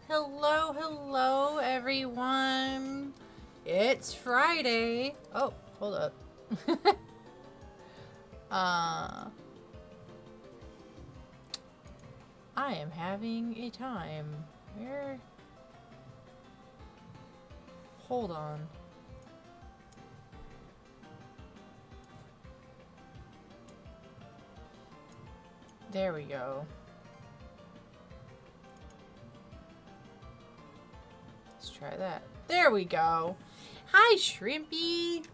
Hello, hello, everyone. It's Friday. Oh, hold up. uh, I am having a time. Where? Hold on. There we go. Let's try that. There we go. Hi, Shrimpy.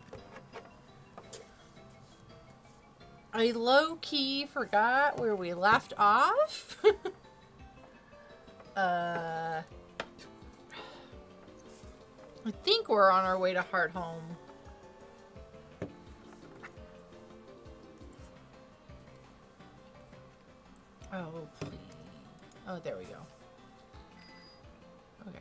I low-key forgot where we left off. I think we're on our way to Heart Home. Oh, please. Oh, there we go. Okay.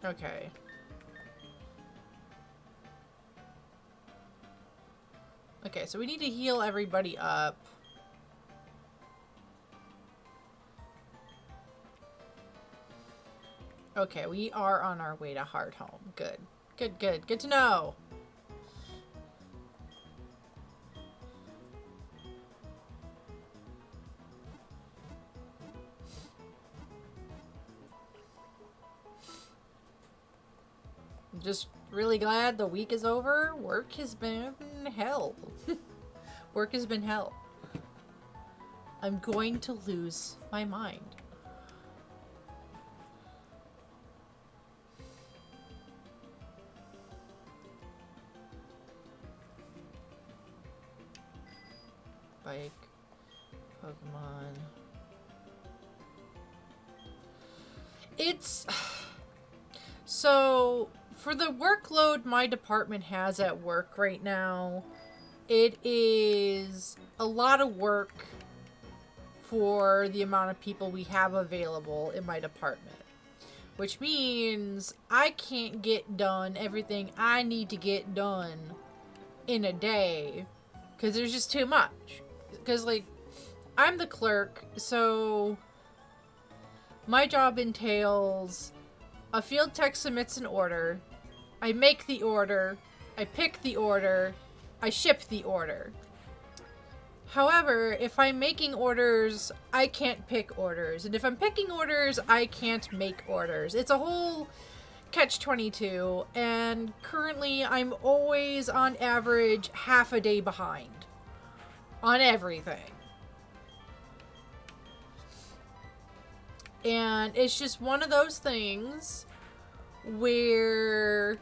Okay. Okay, so we need to heal everybody up. Okay, we are on our way to Heart Home. Good. Good, good. Good to know. I'm just really glad the week is over. Work has been hell. Work has been hell. I'm going to lose my mind. Bike, Pokemon. It's... So, for the workload my department has at work right now, it is a lot of work for the amount of people we have available in my department. Which means I can't get done everything I need to get done in a day because there's just too much. Because, like, I'm the clerk, so my job entails a field tech submits an order, I make the order, I pick the order, I ship the order. However, if I'm making orders, I can't pick orders. And if I'm picking orders, I can't make orders. It's a whole catch-22, and currently I'm always on average half a day behind on everything. And it's just one of those things where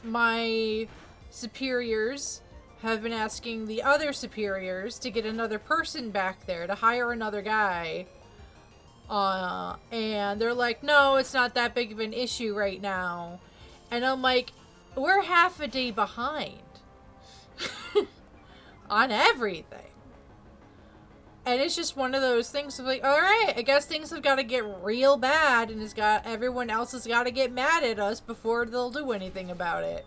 my superiors have been asking the other superiors to get another person back there, to hire another guy. And they're like, no, it's not that big of an issue right now. And I'm like, we're half a day behind on everything. And it's just one of those things of like, all right, I guess things have got to get real bad, and everyone else has got to get mad at us before they'll do anything about it.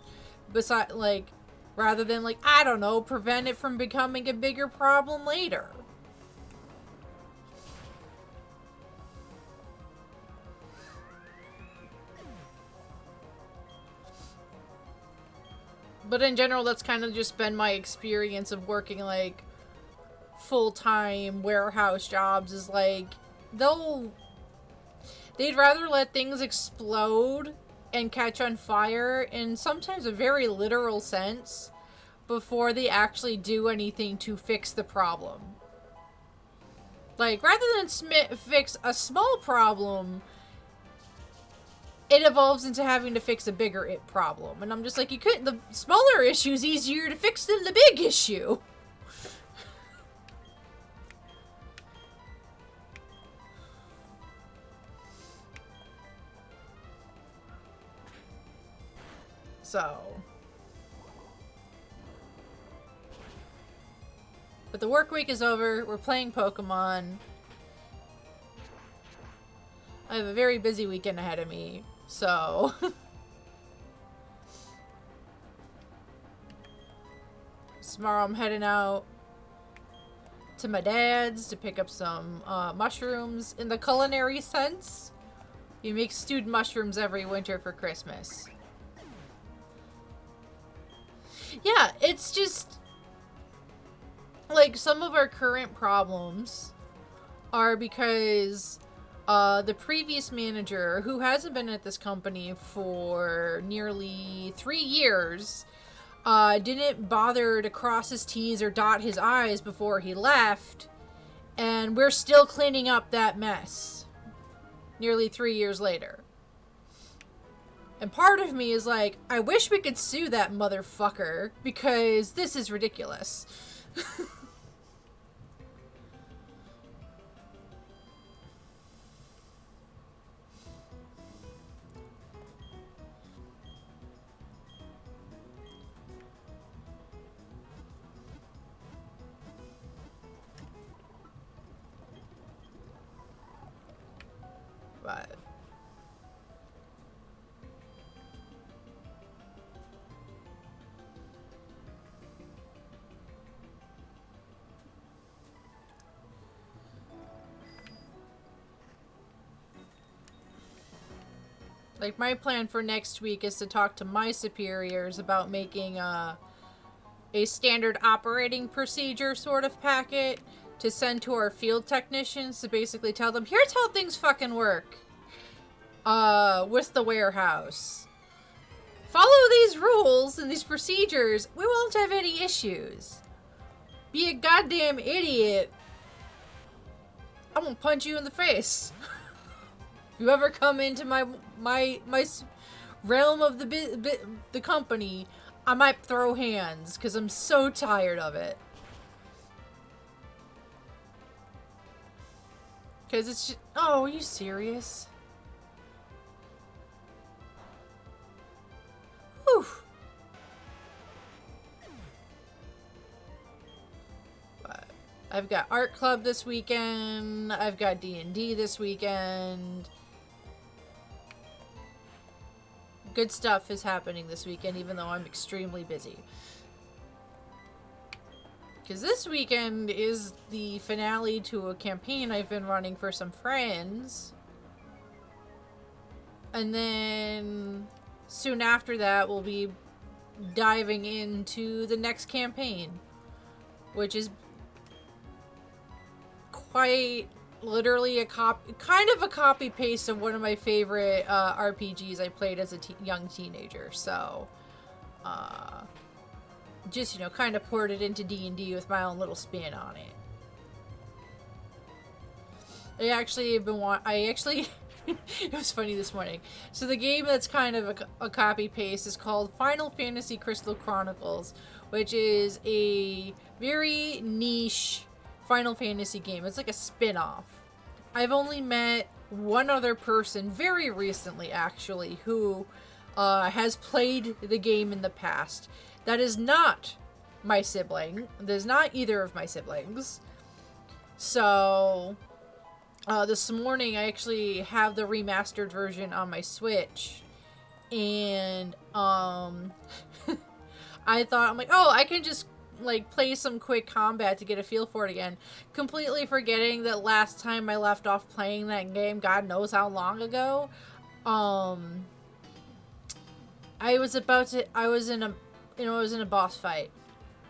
Besides, like, rather than, like, I don't know, prevent it from becoming a bigger problem later. But in general, that's kind of just been my experience of working, like, full-time warehouse jobs, is like, they'd rather let things explode and catch on fire in sometimes a very literal sense before they actually do anything to fix the problem. Like, rather than fix a small problem, it evolves into having to fix a bigger problem. And I'm just like, the smaller issue is easier to fix than the big issue. So. But the work week is over. We're playing Pokemon. I have a very busy weekend ahead of me, so. Tomorrow I'm heading out to my dad's to pick up some mushrooms in the culinary sense. You make stewed mushrooms every winter for Christmas. Yeah, it's just like some of our current problems are because the previous manager, who hasn't been at this company for nearly 3 years, didn't bother to cross his T's or dot his I's before he left, and we're still cleaning up that mess nearly 3 years later. And part of me is like, I wish we could sue that motherfucker, because this is ridiculous. But like, my plan for next week is to talk to my superiors about making a standard operating procedure sort of packet to send to our field technicians to basically tell them, here's how things fucking work with the warehouse. Follow these rules and these procedures, we won't have any issues. Be a goddamn idiot, I'm gonna punch you in the face. If you ever come into my realm of the company, I might throw hands, because I'm so tired of it. Because it's just... Oh, are you serious? Whew. But I've got art club this weekend. I've got D&D this weekend. Good stuff is happening this weekend, even though I'm extremely busy. Because this weekend is the finale to a campaign I've been running for some friends. And then soon after that, we'll be diving into the next campaign, which is quite literally kind of a copy paste of one of my favorite RPGs I played as a young teenager. So, just, you know, kind of poured it into D&D with my own little spin on it. I actually have been it was funny this morning. So the game that's kind of a copy paste is called Final Fantasy Crystal Chronicles, which is a very niche Final Fantasy game. It's like a spin-off. I've only met one other person very recently, actually, who has played the game in the past. That is not my sibling. That is not either of my siblings. So, this morning I actually have the remastered version on my Switch. And, I thought, I'm like, oh, I can just, like, play some quick combat to get a feel for it again. Completely forgetting that last time I left off playing that game, God knows how long ago, I was in a boss fight.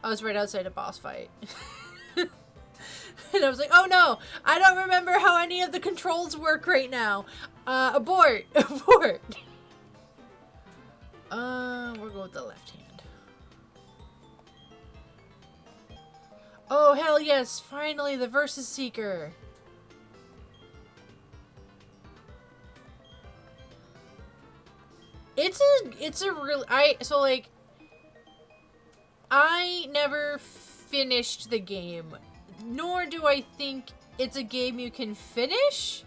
I was right outside a boss fight. And I was like, oh no, I don't remember how any of the controls work right now. Abort. Abort. We'll go with the left hand. Oh, hell yes, finally, the Versus Seeker. It's a real, I never finished the game, nor do I think it's a game you can finish.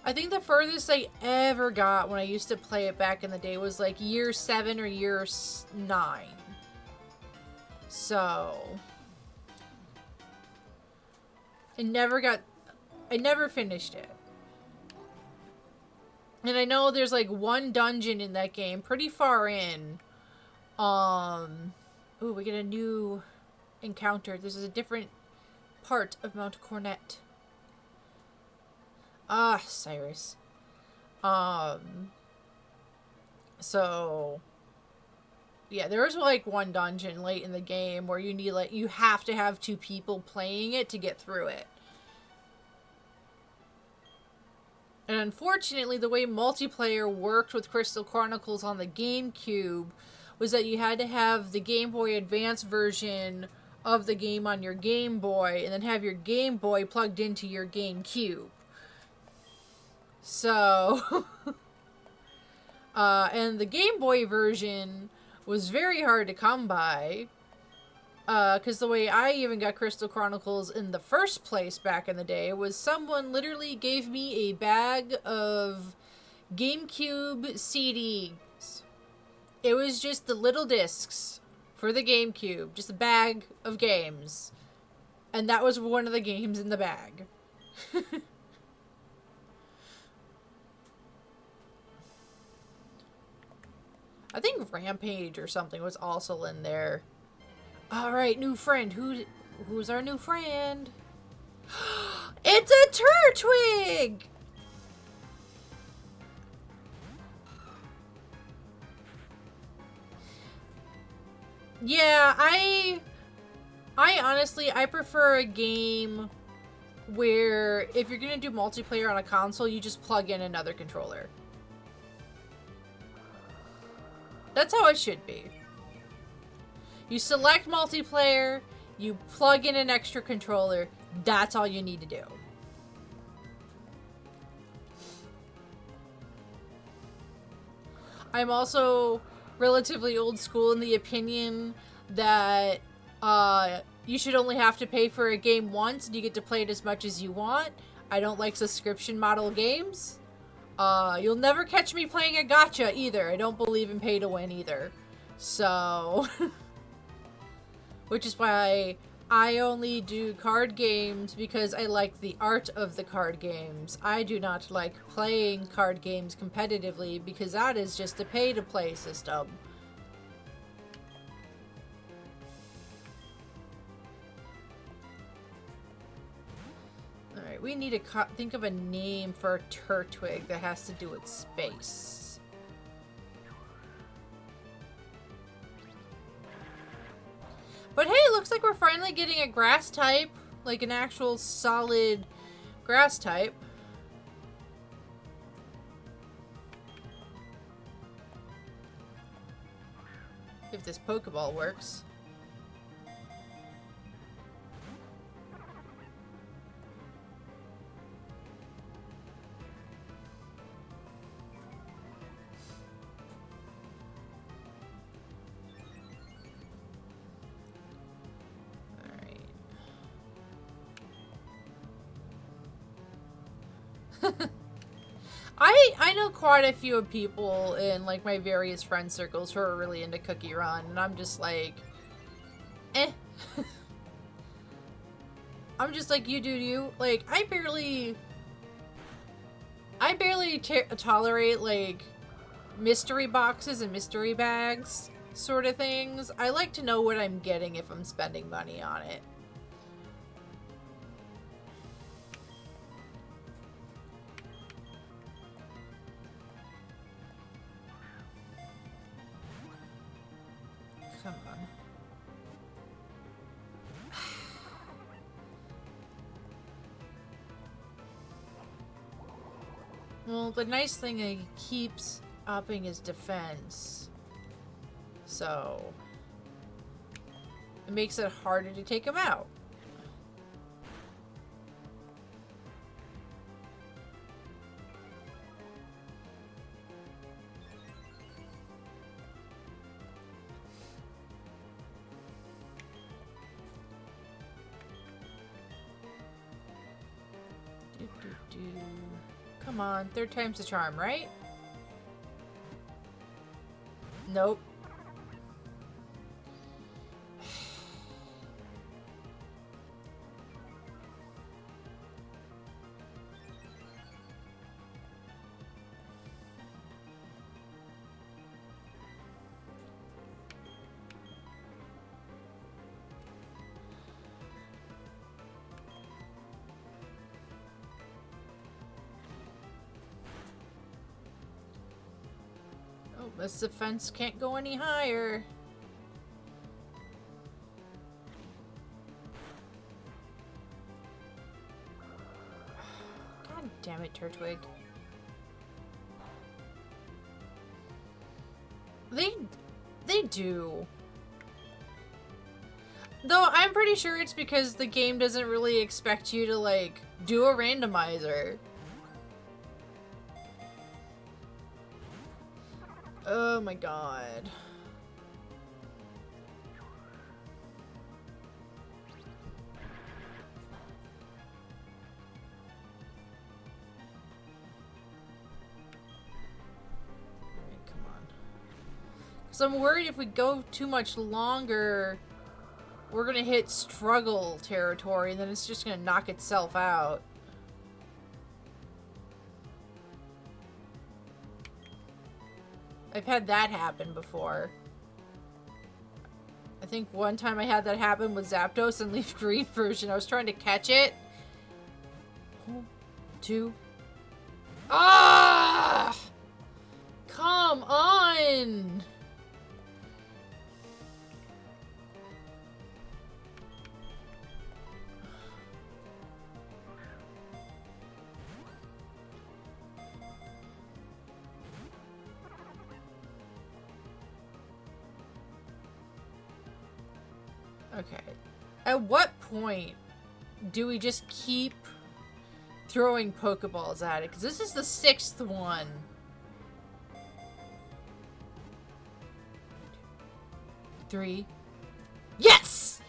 I think the furthest I ever got when I used to play it back in the day was like year 7 or year 9. So, I never finished it. And I know there's like one dungeon in that game, pretty far in. Ooh, we get a new encountered. This is a different part of Mount Cornet. Ah, Cyrus. So yeah, there was like one dungeon late in the game where you need like you have to have 2 people playing it to get through it. And unfortunately, the way multiplayer worked with Crystal Chronicles on the GameCube was that you had to have the Game Boy Advance version of the game on your Game Boy and then have your Game Boy plugged into your GameCube. So, and the Game Boy version was very hard to come by. Because the way I even got Crystal Chronicles in the first place back in the day was someone literally gave me a bag of GameCube CDs. It was just the little discs for the GameCube. Just a bag of games. And that was one of the games in the bag. I think Rampage or something was also in there. Alright, new friend. Who's our new friend? It's a Turtwig! Yeah, I honestly, I prefer a game where if you're gonna do multiplayer on a console, you just plug in another controller. That's how it should be. You select multiplayer, you plug in an extra controller, that's all you need to do. I'm also relatively old school in the opinion that you should only have to pay for a game once and you get to play it as much as you want. I don't like subscription model games. You'll never catch me playing a gacha either. I don't believe in pay to win either. So... Which is why I only do card games because I like the art of the card games. I do not like playing card games competitively because that is just a pay-to-play system. Alright, we need to think of a name for a Turtwig that has to do with space. But hey, it looks like we're finally getting a grass type. Like an actual solid grass type. If this Pokeball works. I know quite a few people in like my various friend circles who are really into Cookie Run, and I'm just like, eh. I'm just like, you do you. Like, I barely tolerate like mystery boxes and mystery bags sort of things. I like to know what I'm getting if I'm spending money on it. Come on. Well, the nice thing is he keeps upping his defense. So it makes it harder to take him out. Come on, 3rd time's the charm, right? Nope. This defense can't go any higher. God damn it, Turtwig. They do. Though I'm pretty sure it's because the game doesn't really expect you to, like, do a randomizer. Oh my god. Alright, come on. Because I'm worried if we go too much longer, we're gonna hit struggle territory and then it's just gonna knock itself out. I've had that happen before. I think one time I had that happen with Zapdos and Leaf Green version. I was trying to catch it. 1, 2. Ah! Come on! Okay. At what point do we just keep throwing Pokeballs at it? Because this is the 6th one. Three. Yes!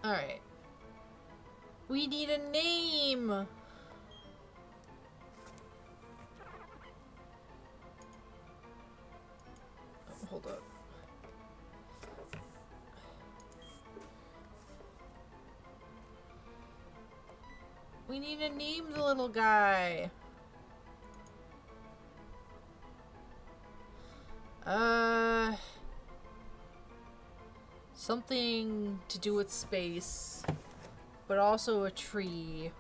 Alright. We need a name! Hold up. We need to name the little guy. Something to do with space, but also a tree.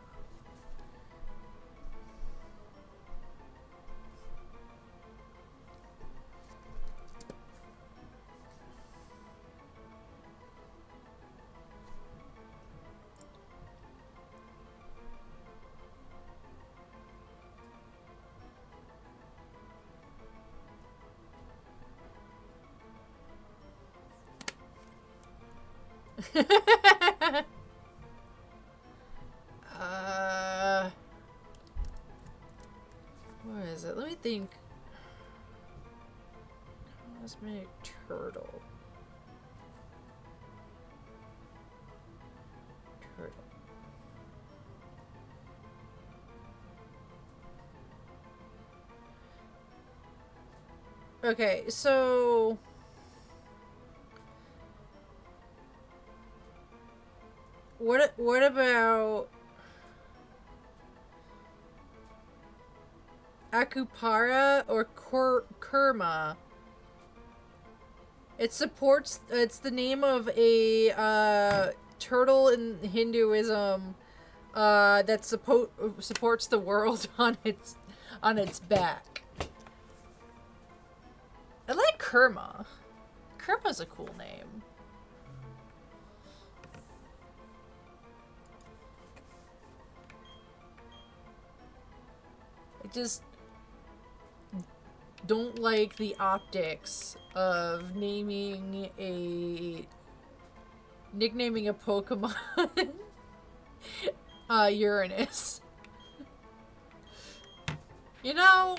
What is it? Let me think. Cosmic turtle. Okay, so what about Akupara or Kurma? It's the name of a turtle in Hinduism that supports the world on its back. I like Kurma. Kurma's a cool name. I just don't like the optics of nicknaming a Pokemon Uranus. You know,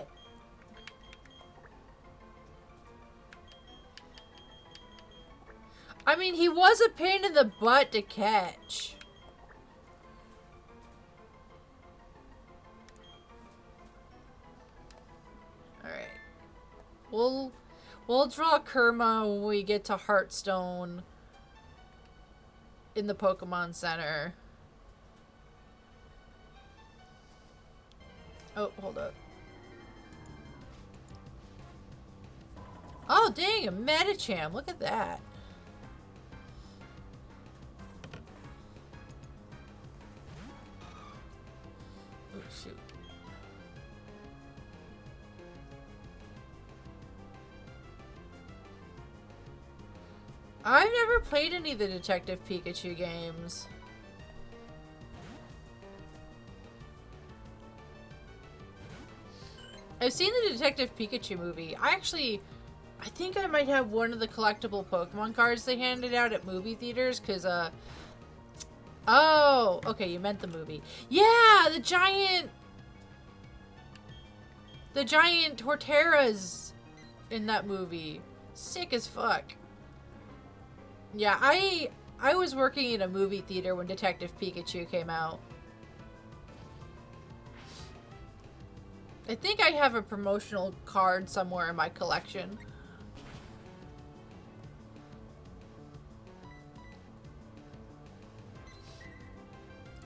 I mean, he was a pain in the butt to catch. Alright. We'll draw Kurma when we get to Heartstone in the Pokemon Center. Oh, hold up. Oh, dang, a Medicham. Look at that. Oops. shoot. I've never played any of the Detective Pikachu games. I've seen the Detective Pikachu movie. I think I might have one of the collectible Pokemon cards they handed out at movie theaters, because, oh, okay, you meant the movie. Yeah, the giant Torterras in that movie. Sick as fuck. Yeah, I was working in a movie theater when Detective Pikachu came out. I think I have a promotional card somewhere in my collection.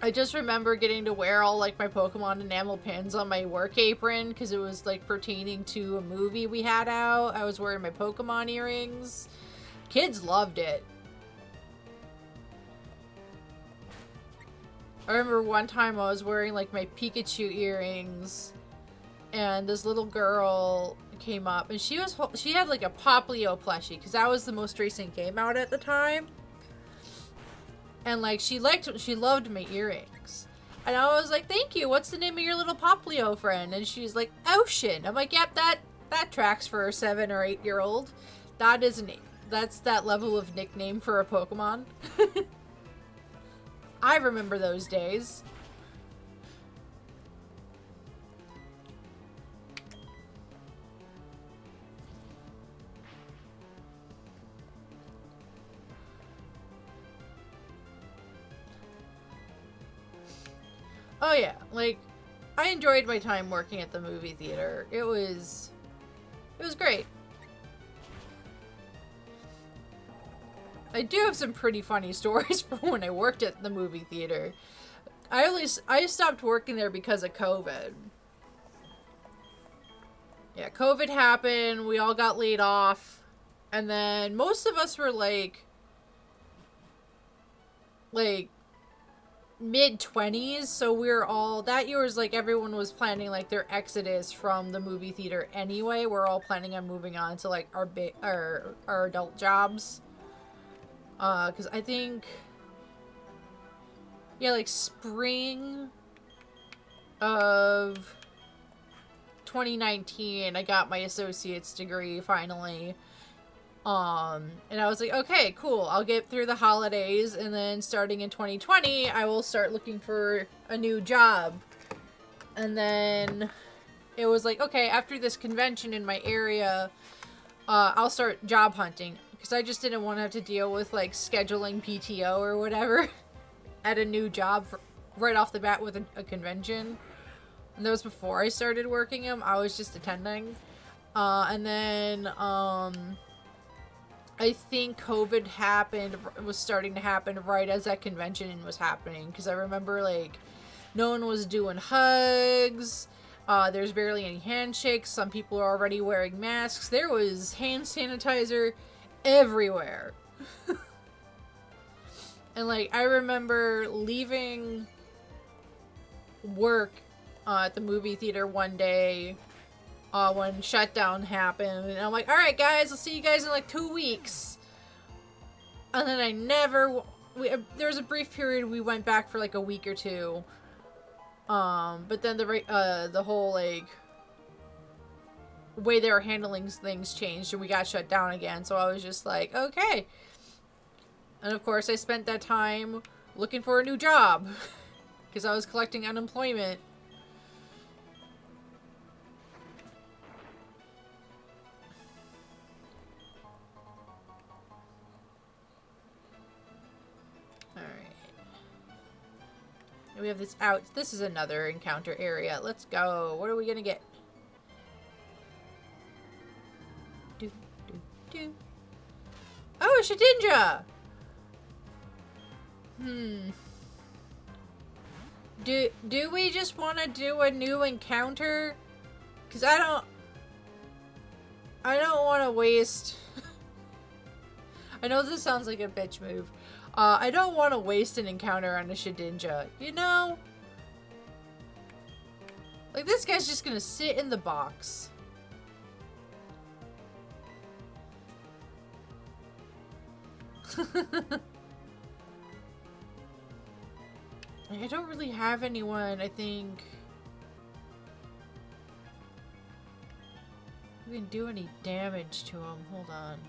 I just remember getting to wear all, like, my Pokemon enamel pins on my work apron because it was, like, pertaining to a movie we had out. I was wearing my Pokemon earrings. Kids loved it. I remember one time I was wearing, like, my Pikachu earrings, and this little girl came up, and she had, like, a Poplio plushie, because that was the most recent game out at the time. And, like, she loved my earrings. And I was like, thank you, what's the name of your little Poplio friend? And she's like, Ocean. I'm like, yep, that tracks for a 7 or 8-year-old. That's that level of nickname for a Pokemon. I remember those days. Oh yeah, like, I enjoyed my time working at the movie theater. It was great. I do have some pretty funny stories from when I worked at the movie theater. I stopped working there because of COVID. Yeah, COVID happened, we all got laid off, and then most of us were like mid-20s, so that year was like everyone was planning like their exodus from the movie theater anyway. We're all planning on moving on to like our adult jobs. Because I think, yeah, like spring of 2019, I got my associate's degree finally. And I was like, okay, cool, I'll get through the holidays, and then starting in 2020, I will start looking for a new job. And then it was like, okay, after this convention in my area, I'll start job hunting. Because I just didn't want to have to deal with, like, scheduling PTO or whatever at a new job right off the bat with a convention. And that was before I started working them. I was just attending. And then, I think COVID was starting to happen right as that convention was happening. Because I remember, like, no one was doing hugs. There's barely any handshakes. Some people are already wearing masks. There was hand sanitizer everywhere. And, like, I remember leaving work at the movie theater one day when shutdown happened, and I'm like, alright guys, I'll see you guys in like 2 weeks. And then there was a brief period we went back for like a week or two, but then the whole like way they were handling things changed and we got shut down again, so I was just like, okay. And of course I spent that time looking for a new job because I was collecting unemployment. We have this out. This is another encounter area. Let's go. What are we gonna get? Do, do, do. Oh, Shedinja! Do we just want to do a new encounter? Because I don't want to waste... I know this sounds like a bitch move. I don't want to waste an encounter on a Shedinja, you know? Like, this guy's just gonna sit in the box. I don't really have anyone, I think, who can do any damage to him. Hold on.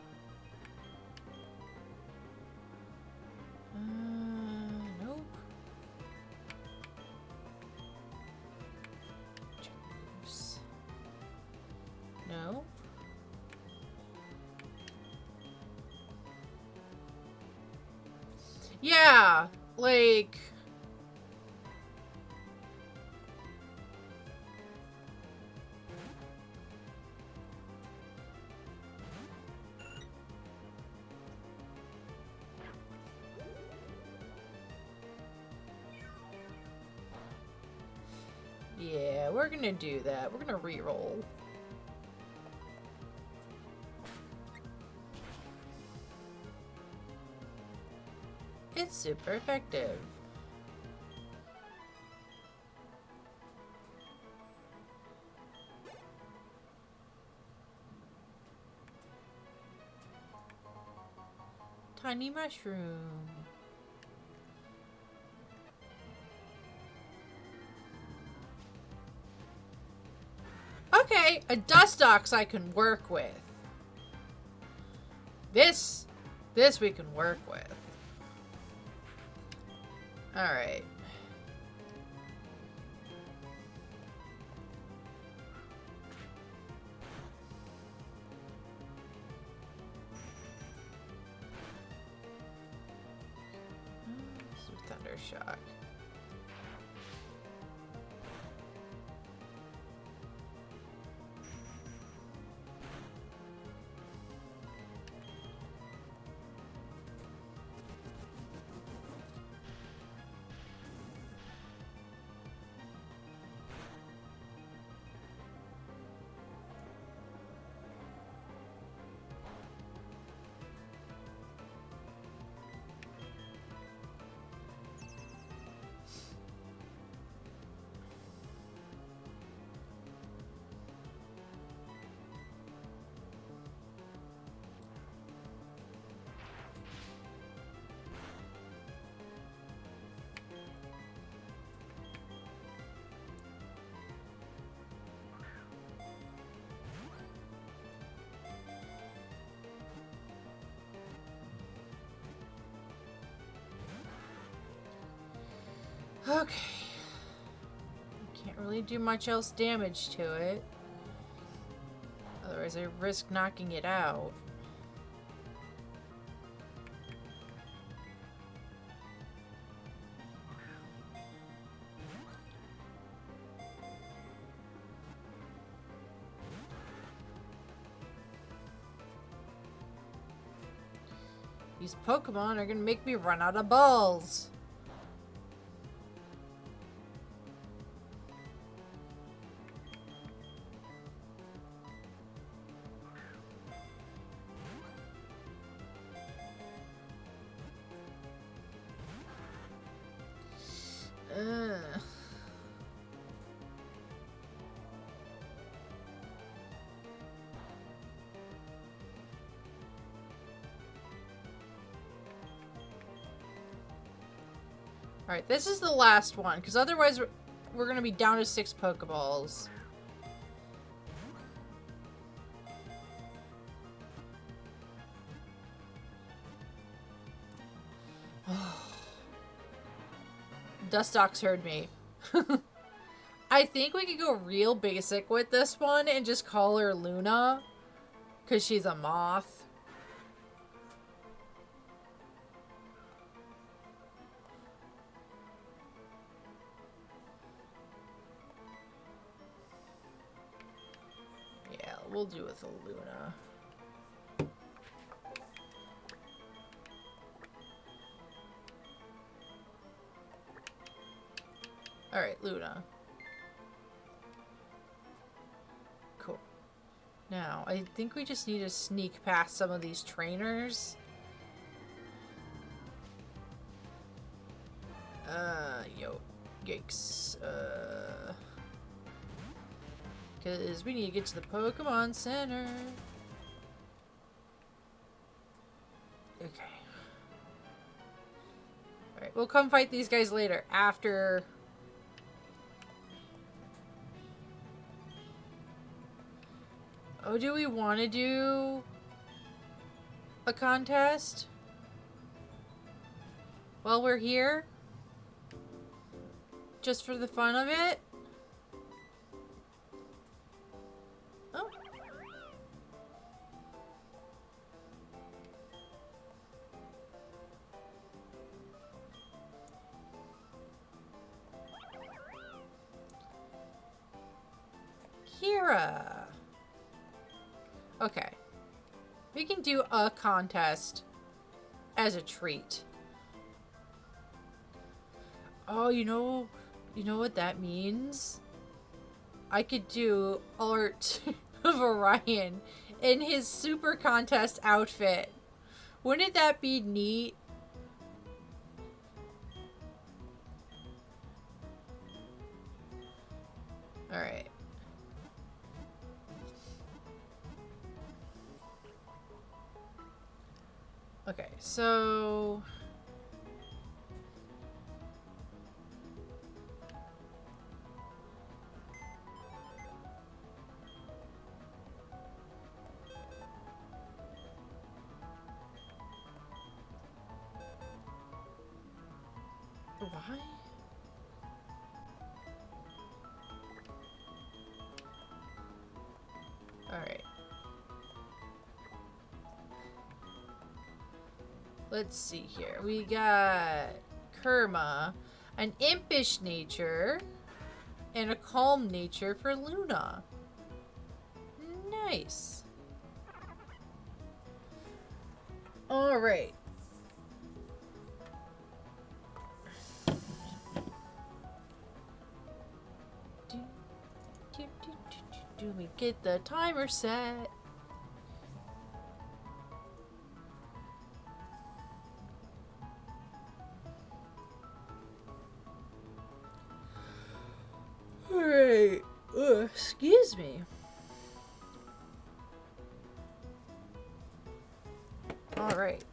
Nope. Moves. No. Yeah, like... Yeah, we're gonna do that. We're gonna re-roll. It's super effective. Tiny mushroom. Okay, a dust ox I can work with. This we can work with. Alright. Thunder shock. Okay. Can't really do much else damage to it. Otherwise I risk knocking it out. These Pokemon are gonna make me run out of balls. Alright, this is the last one, because otherwise we're going to be down to 6 Pokeballs. Dustox heard me. I think we could go real basic with this one and just call her Luna, because she's a moth. Yeah, we'll do with a Luna. Alright, Luna. Cool. Now, I think we just need to sneak past some of these trainers. Yikes. Because we need to get to the Pokemon Center. Okay. Alright, we'll come fight these guys later. After... Oh, do we want to do a contest while we're here? Just for the fun of it? Oh. Kira. Okay. We can do a contest as a treat. Oh, you know what that means? I could do art of Orion in his super contest outfit. Wouldn't that be neat? Alright. Okay, so... Why? Alright. Let's see here. We got Kerma, an impish nature, and a calm nature for Luna. Nice. Alright. Do we get the timer set? Alright. Excuse me. Alright.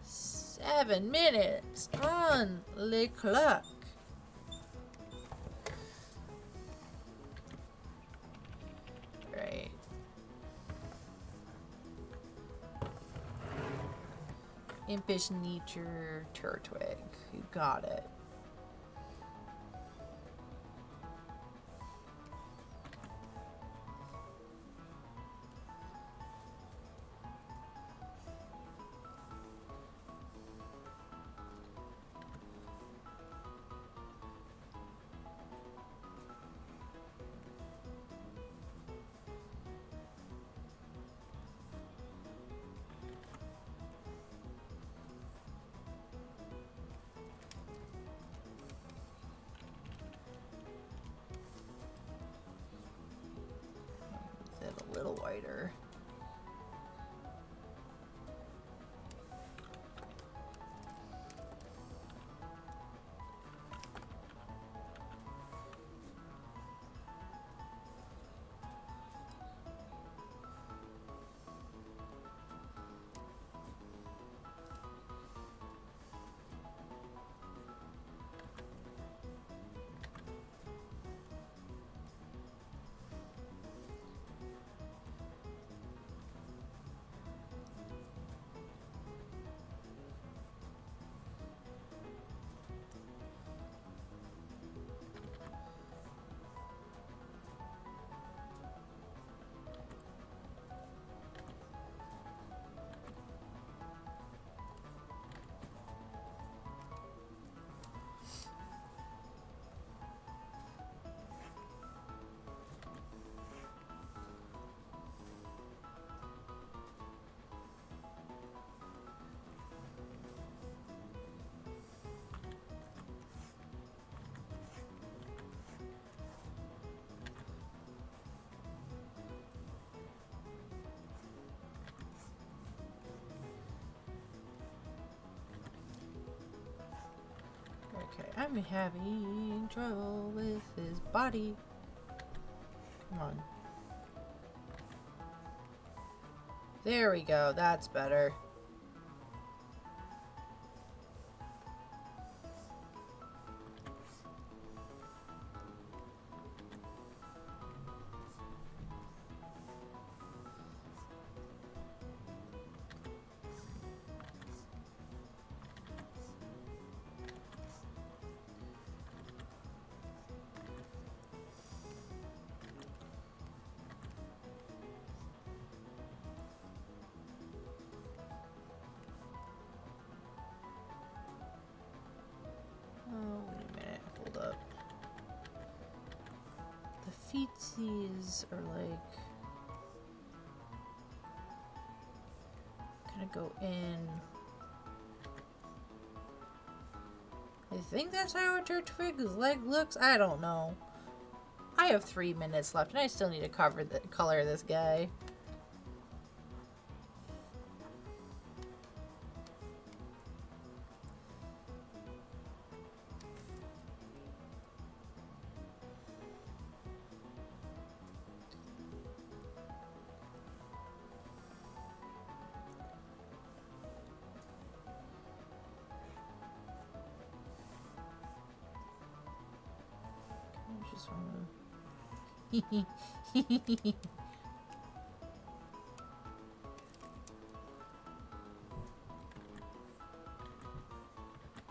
7 minutes on the clock. Right. Impish nature, Turtwig. You got it. A little wider. Okay, I'm having trouble with his body. Come on. There we go. That's better. Oh, wait a minute. Hold up. The feetsies are like... gonna go in... I think that's how a Turtwig's leg looks. I don't know. I have 3 minutes left and I still need to color this guy. I just wanna...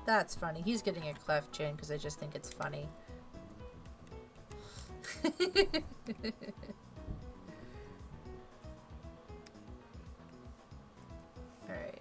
That's funny. He's getting a cleft chin because I just think it's funny. Alright.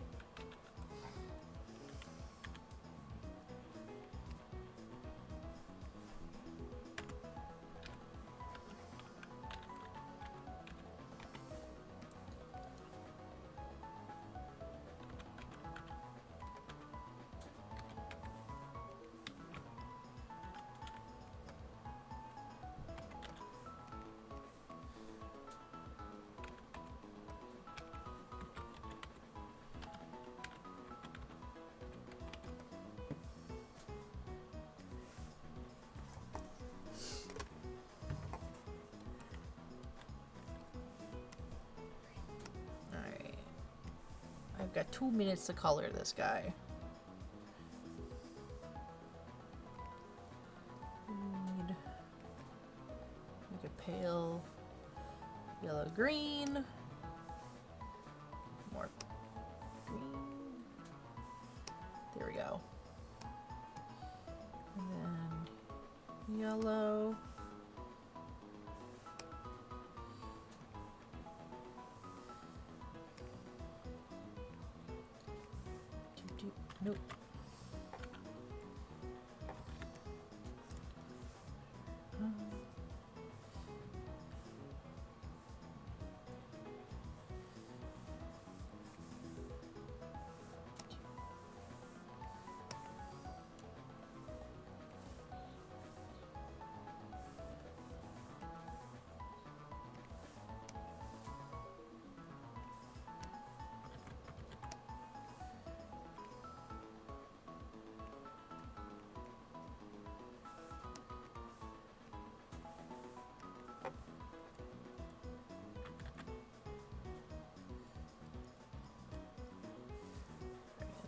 I've got 2 minutes to color this guy. Need make a pale yellow green. More green. There we go. And then yellow. Nope.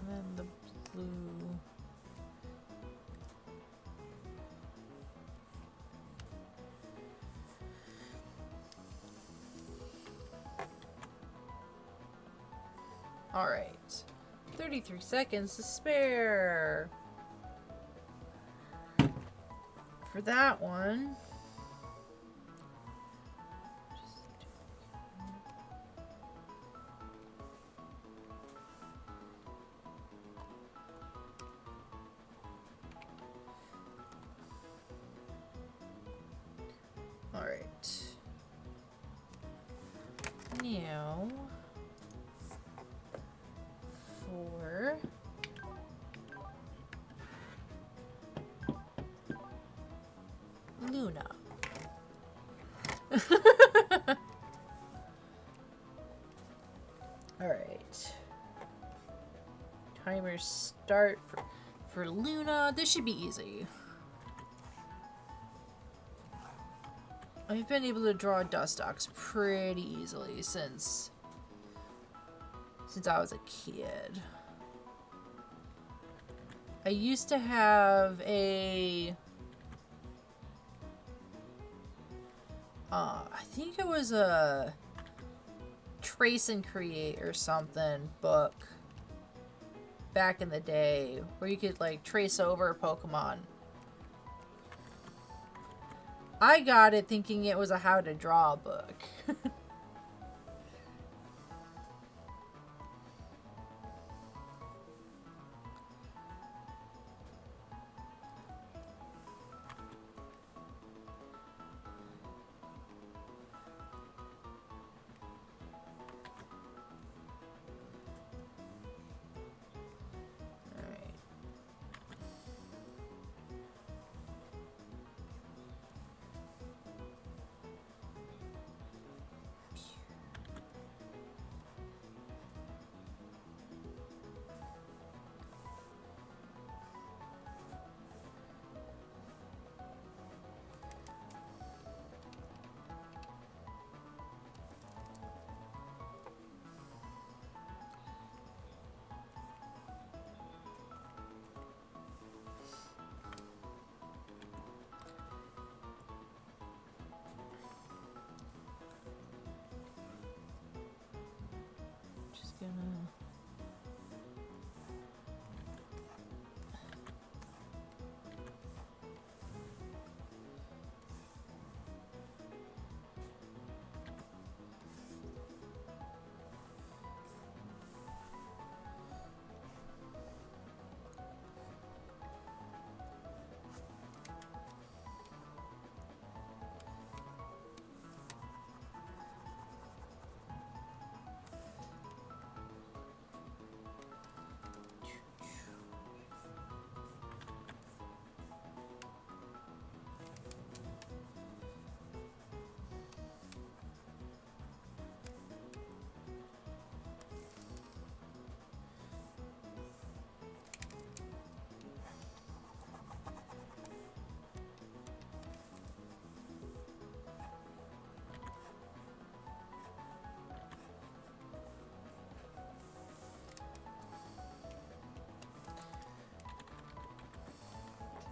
And then the blue. All right, 33 seconds to spare for that one. All right, now for Luna. All right. Timer start for Luna. This should be easy. I've been able to draw Dustox pretty easily since I was a kid. I used to have a I think it was a Trace and Create or something book back in the day where you could like trace over a Pokemon. I got it thinking it was a how to draw book. Just gonna...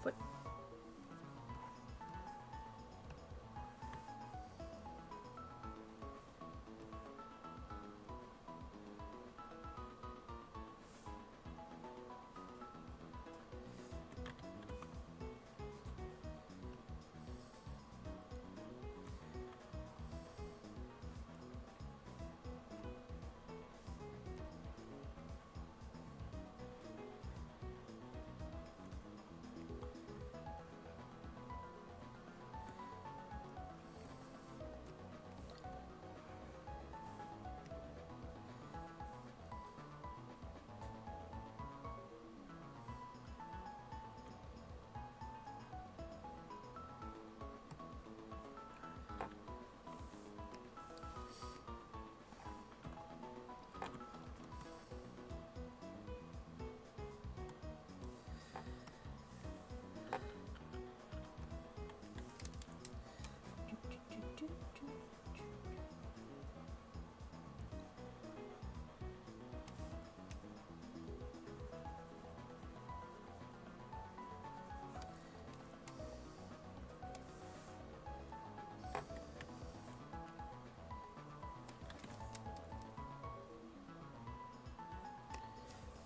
Foot.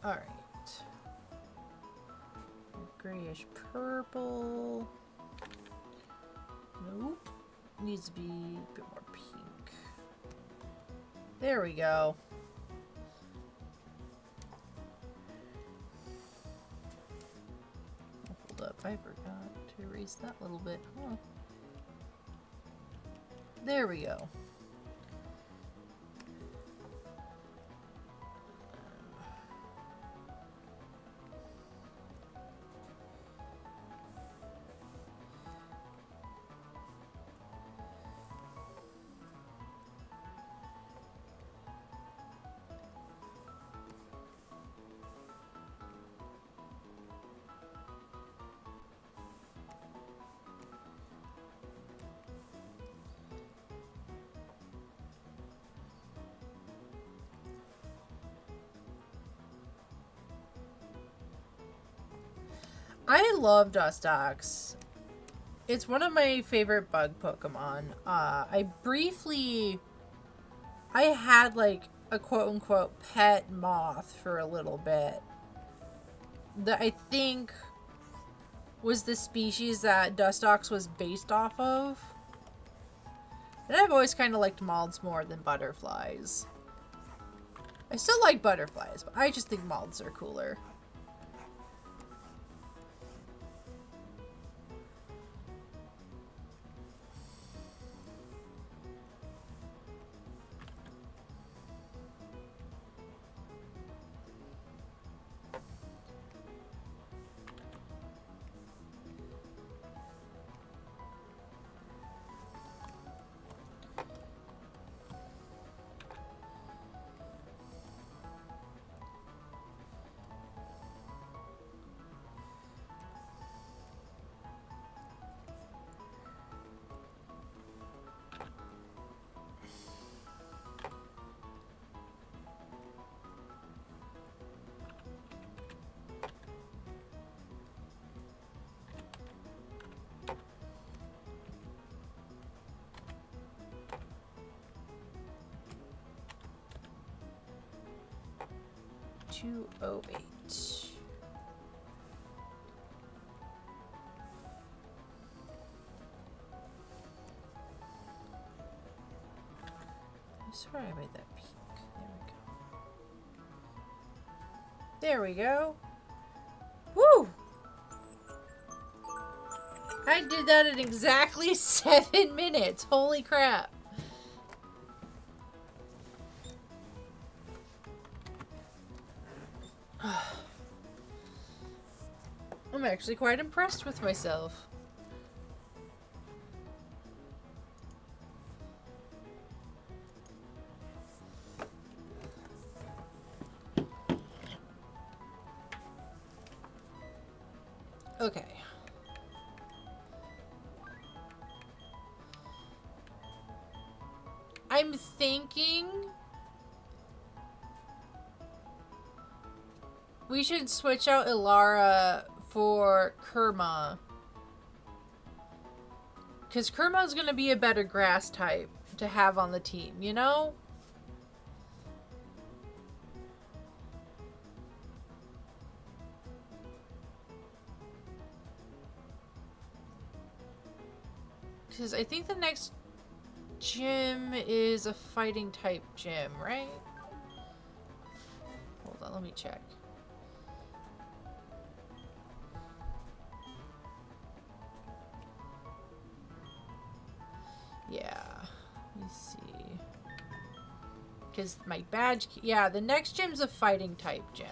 Alright. Grayish purple. Nope. Needs to be a bit more pink. There we go. Oh, hold up. I forgot to erase that little bit. Huh. There we go. I love Dustox. It's one of my favorite bug Pokemon. I had like a quote unquote pet moth for a little bit. That I think was the species that Dustox was based off of. And I've always kind of liked moths more than butterflies. I still like butterflies, but I just think moths are cooler. $208. I swear I made that peak. There we go. There we go. Woo! I did that in exactly 7 minutes. Holy crap. I'm actually quite impressed with myself. Okay. I'm thinking we should switch out Ilara for Kerma. Because Kerma's going to be a better grass type to have on the team, you know? Because I think the next gym is a fighting type gym, right? Hold on, let me check. Yeah, let me see. Because my badge... Yeah, the next gym's a fighting type gym.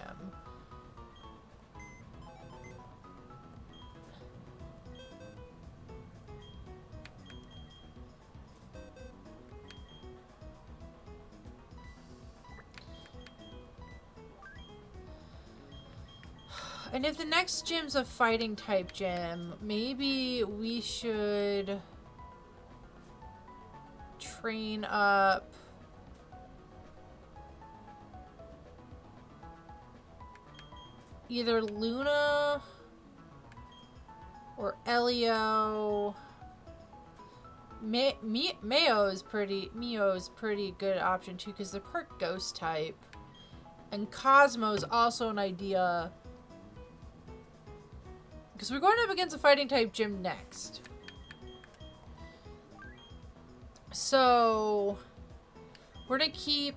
And if the next gym's a fighting type gym, maybe we should train up either Luna or Elio. Mio's pretty good option too because they're part ghost type. And Cosmo's also an idea. Because we're going up against a fighting type gym next. So we're going to keep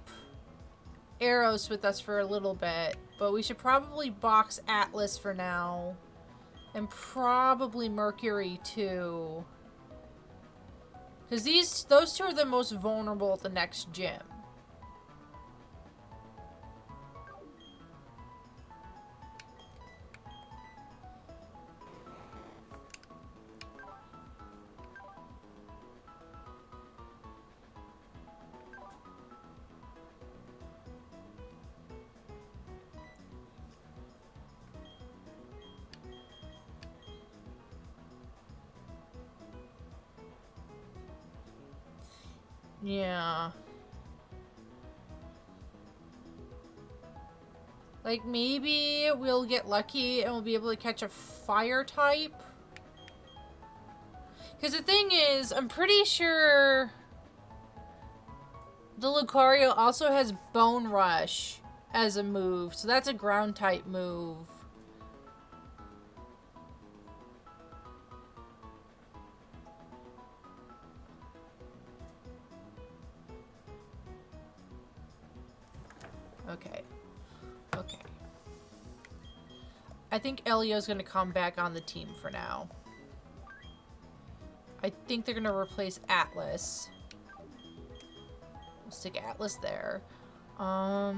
Eros with us for a little bit. But we should probably box Atlas for now. And probably Mercury too. Because those two are the most vulnerable at the next gym. Yeah. Like, maybe we'll get lucky and we'll be able to catch a fire type. Because the thing is, I'm pretty sure the Lucario also has Bone Rush as a move. So that's a ground type move. Okay. Okay. I think Elio's going to come back on the team for now. I think they're going to replace Atlas. We'll stick Atlas there. I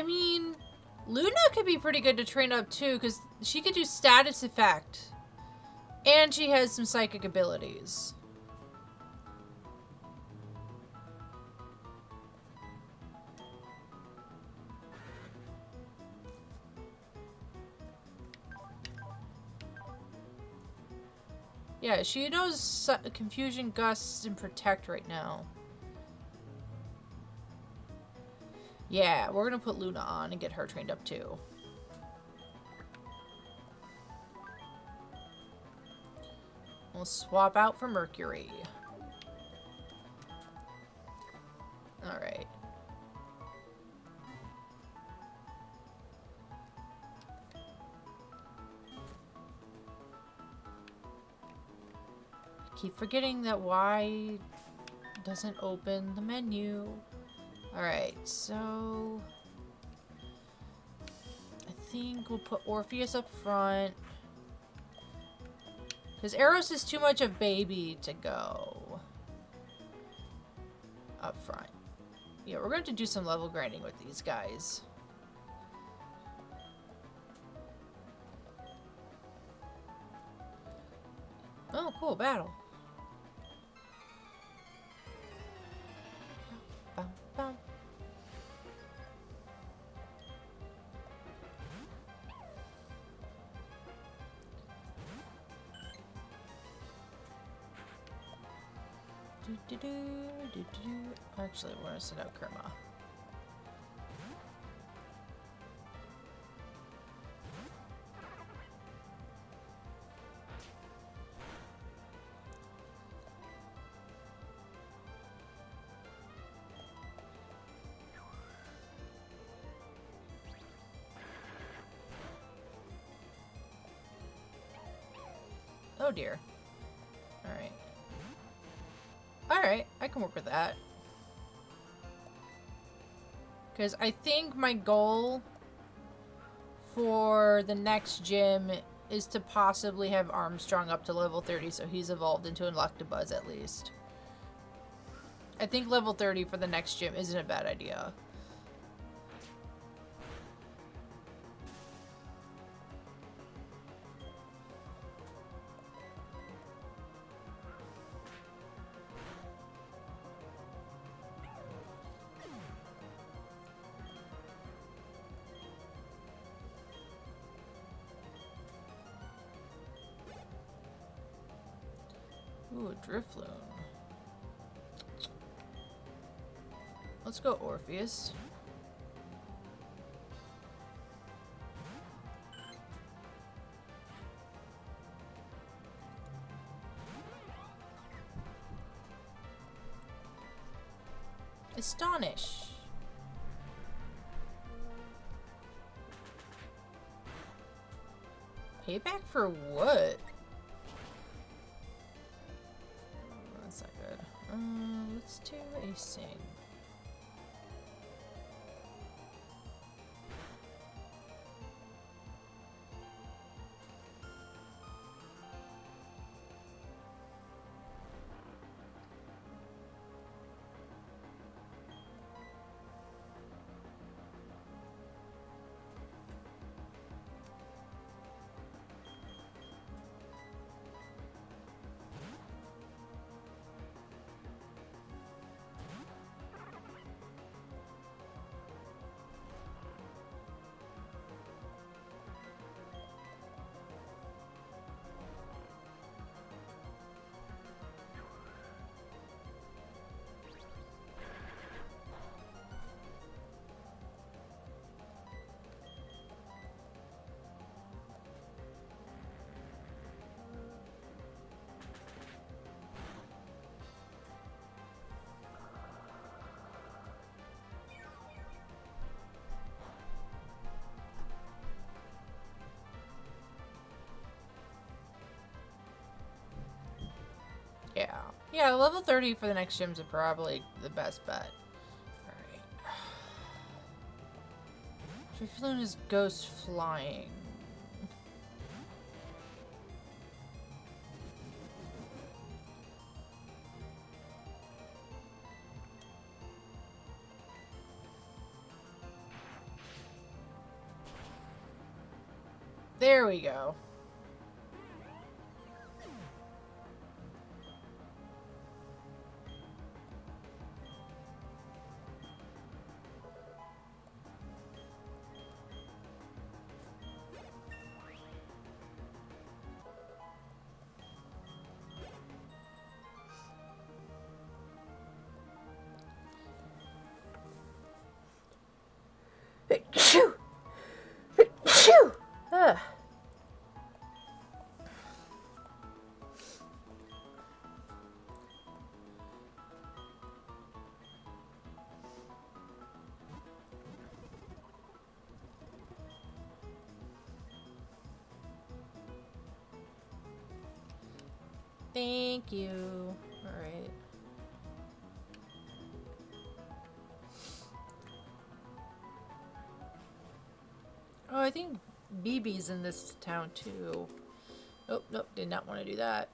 mean, Luna could be pretty good to train up too, because she could do status effect. And she has some psychic abilities. Yeah, she knows Confusion, Gust, and Protect right now. Yeah, we're gonna put Luna on and get her trained up too. We'll swap out for Mercury. Alright. Keep forgetting that Y doesn't open the menu. Alright, so I think we'll put Orpheus up front. Because Eros is too much of baby to go up front. Yeah, we're going to do some level grinding with these guys. Oh, cool, battle. Bum, bum. Actually, we're going to send out Kerma. Oh dear. Alright. Alright, I can work with that. Because I think my goal for the next gym is to possibly have Armstrong up to level 30 so he's evolved into Electabuzz at least. I think level 30 for the next gym isn't a bad idea. Ooh, a Drifloon. Let's go Orpheus. Astonish. Payback for what? That's not good. Let's do a sing. Yeah, level 30 for the next gyms are probably the best bet. Alright. Drifloon is ghost flying. There we go. Ugh. Thank you. Alright. Oh, I think BB's in this town too. Oh, nope, did not want to do that.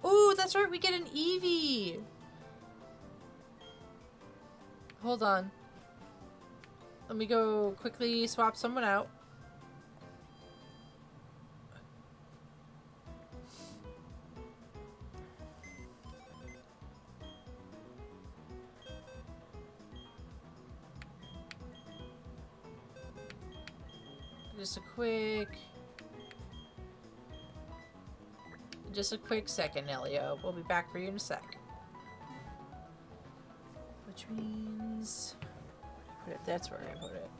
Ooh, that's right, we get an Eevee! Hold on. Let me go quickly swap someone out. Just a quick second, Elio. We'll be back for you in a sec. Which means... Put it, that's where I put it.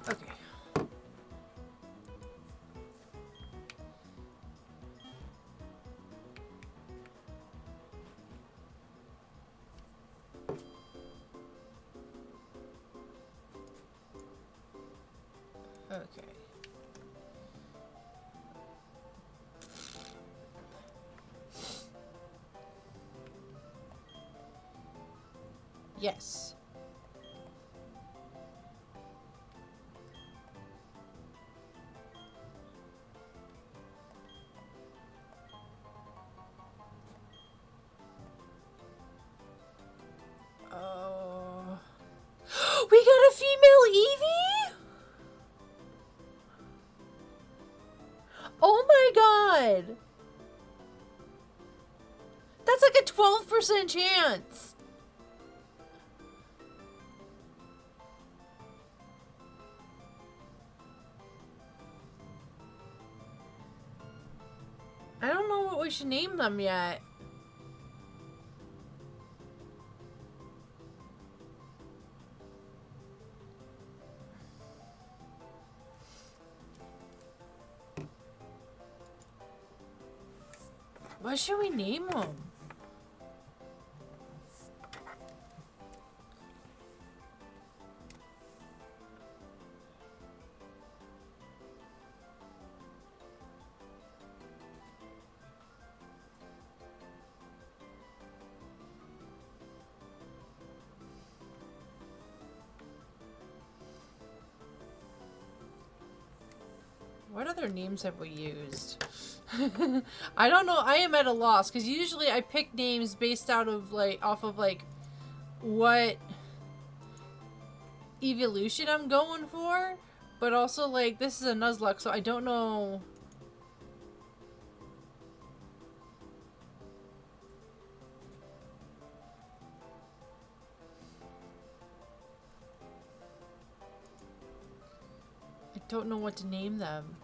Okay. Okay. Yes. Oh. We got a female Eevee? Oh my god! That's like a 12% chance! I don't know what we should name them yet. What should we name them? What other names have we used? I don't know. I am at a loss because usually I pick names based out of off of what evolution I'm going for, but also this is a Nuzlocke, so I don't know. I don't know what to name them.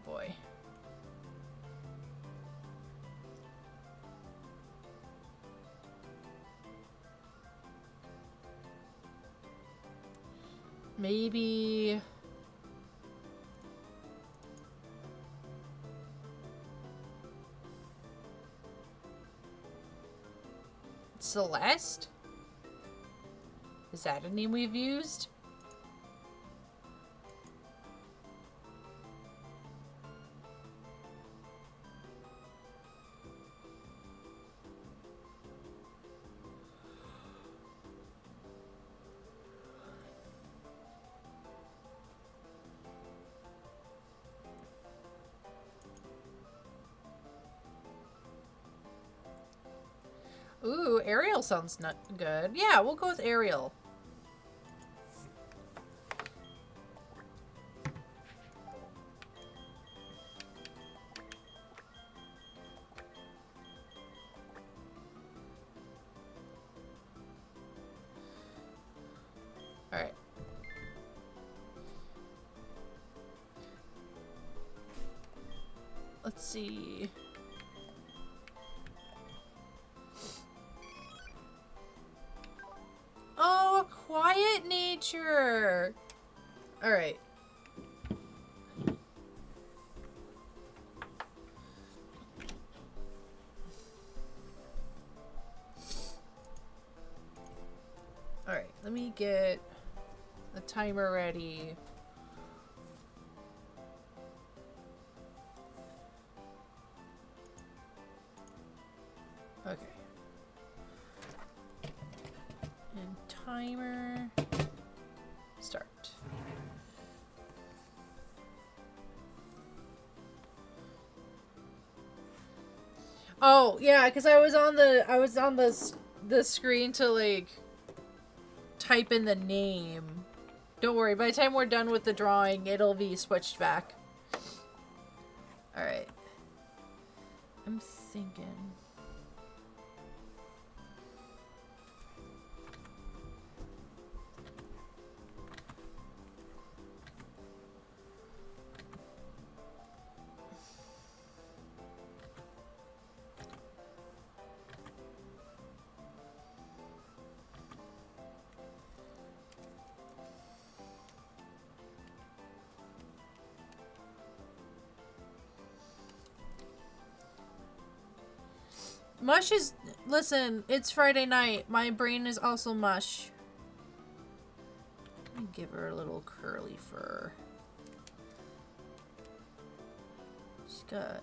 Boy. Maybe... Celeste? Is that a name we've used? Ooh, Ariel sounds not good. Yeah, we'll go with Ariel. All right. Let's see. Oh, a quiet nature. All right. All right, let me get the timer ready. Okay. And timer start. Oh, yeah, because I was on the screen to like type in the name. Don't worry, by the time we're done with the drawing, it'll be switched back. All right. I'm thinking. Mush is... Listen, it's Friday night. My brain is also mush. Let me give her a little curly fur. She's got...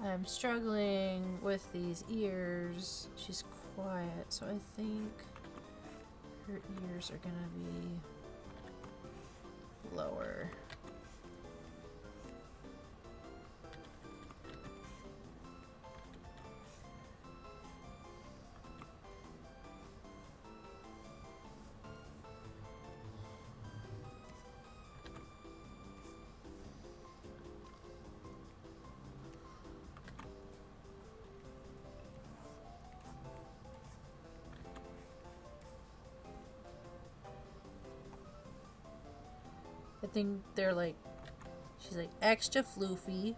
I'm struggling with these ears. She's quiet, so I think her ears are gonna be lower. I think they're like, she's like extra floofy.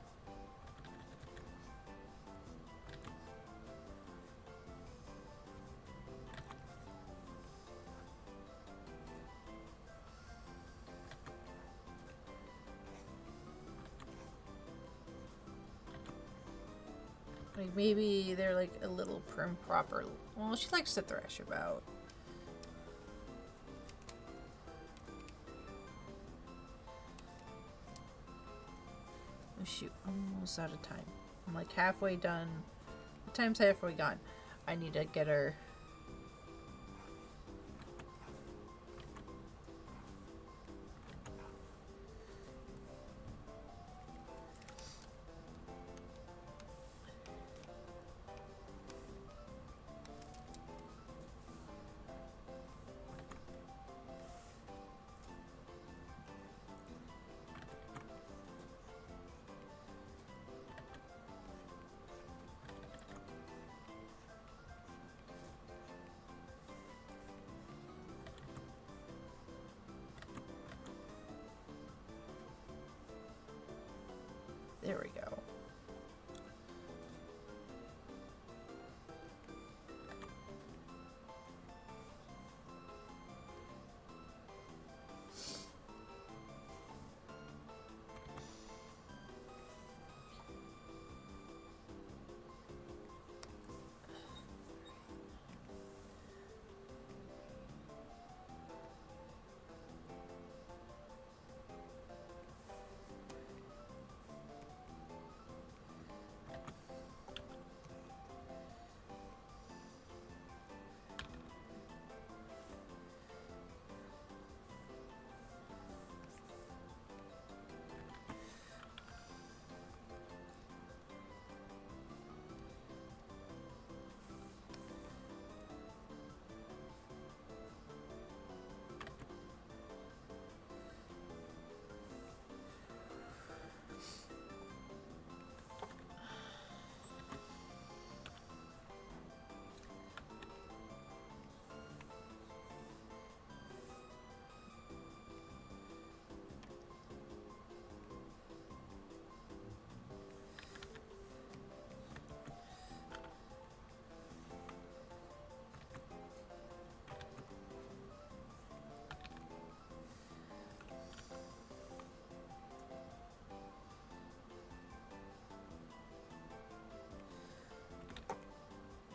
Like maybe they're like a little prim proper. Well, she likes to thrash about. Oh shoot, I'm almost out of time. I'm like halfway done. The time's halfway gone. I need to get her. There we go.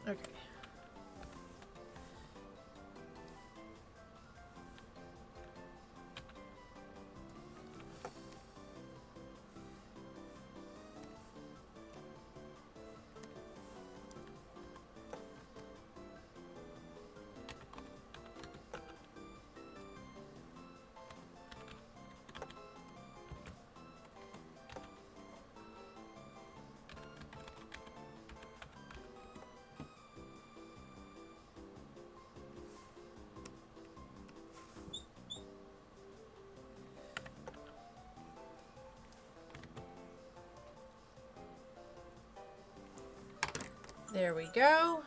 Okay. There we go.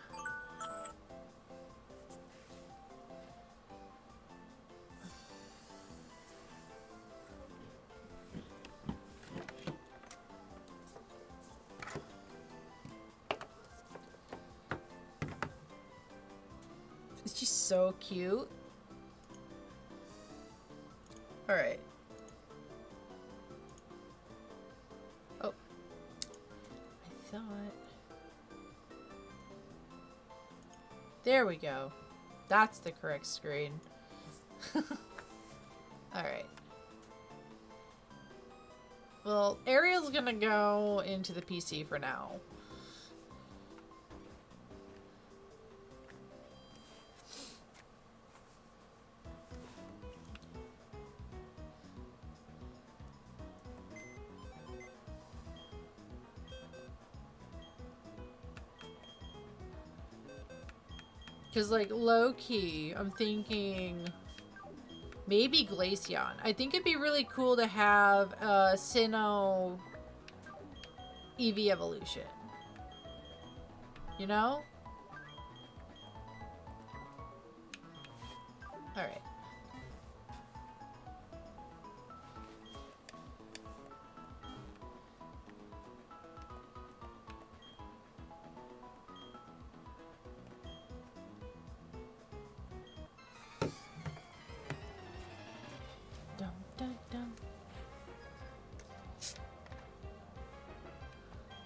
It's just so cute. All right. Oh, I thought. There we go. That's the correct screen. Alright. Well, Ariel's gonna go into the PC for now. Because, like, low-key, I'm thinking maybe Glaceon. I think it'd be really cool to have a Sinnoh EV evolution. You know? Alright.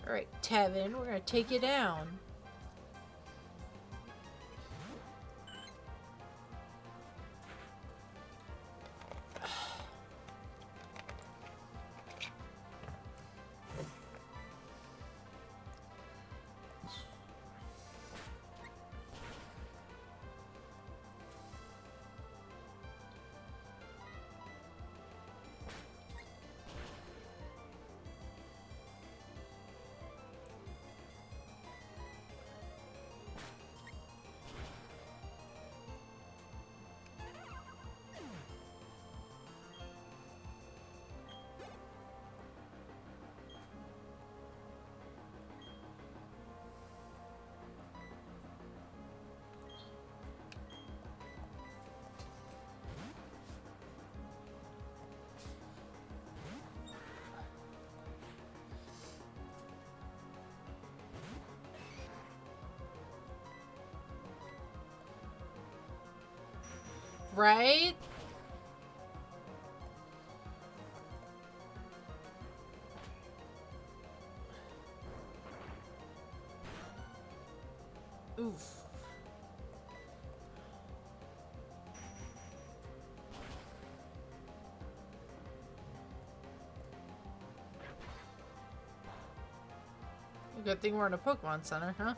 Alright, Tevin, we're gonna take you down. Right? Oof. Good thing we're in a Pokemon Center, huh?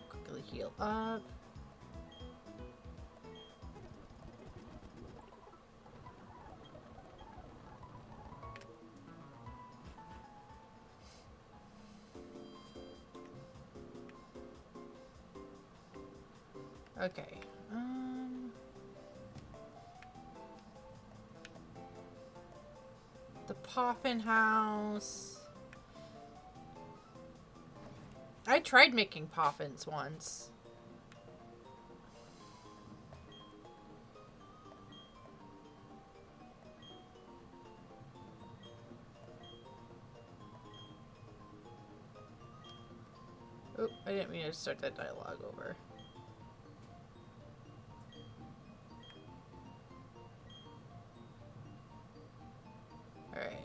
Quickly heal up. Okay. The Poffin House. I tried making Poffins once. Oh, I didn't mean to start that dialogue over. Alright.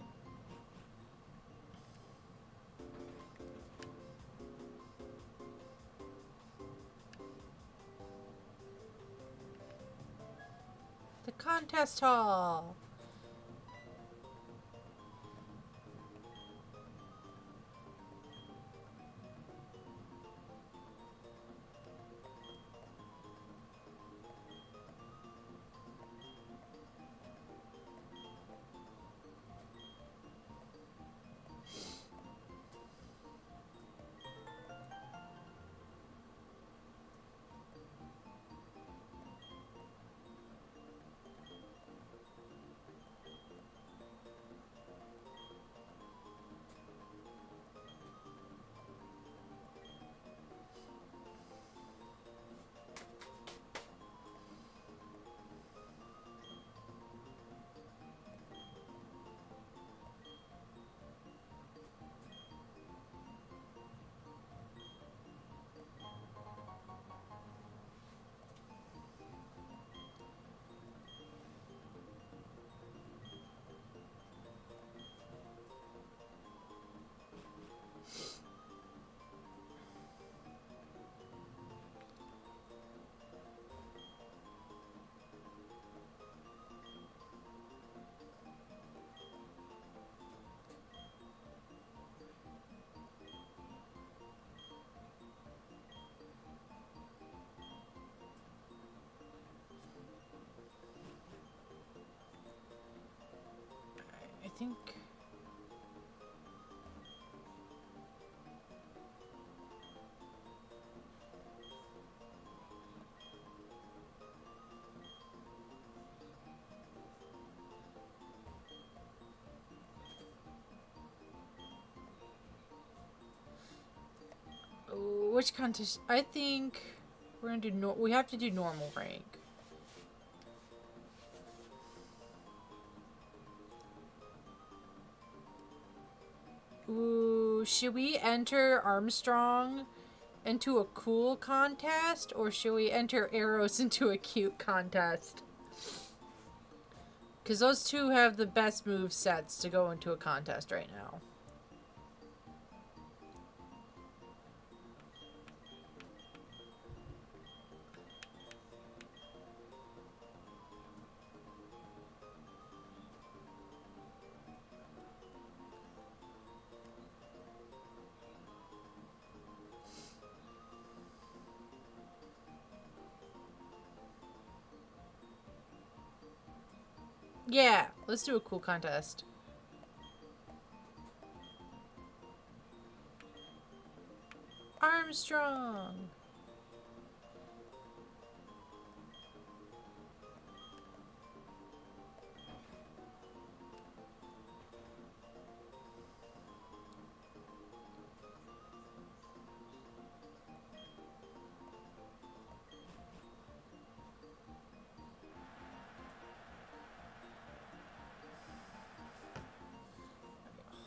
The contest hall! I think... Which contest? I think... We're gonna do we have to do normal rank. Ooh, should we enter Armstrong into a cool contest, or should we enter Eros into a cute contest? Because those two have the best move sets to go into a contest right now. Yeah, let's do a cool contest. Armstrong!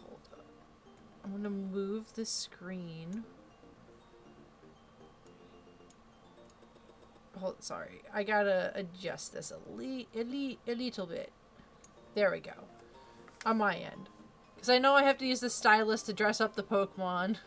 Hold up. I'm gonna move the screen. Hold, sorry. I gotta adjust this a little bit. There we go. On my end. Because I know I have to use the stylus to dress up the Pokemon.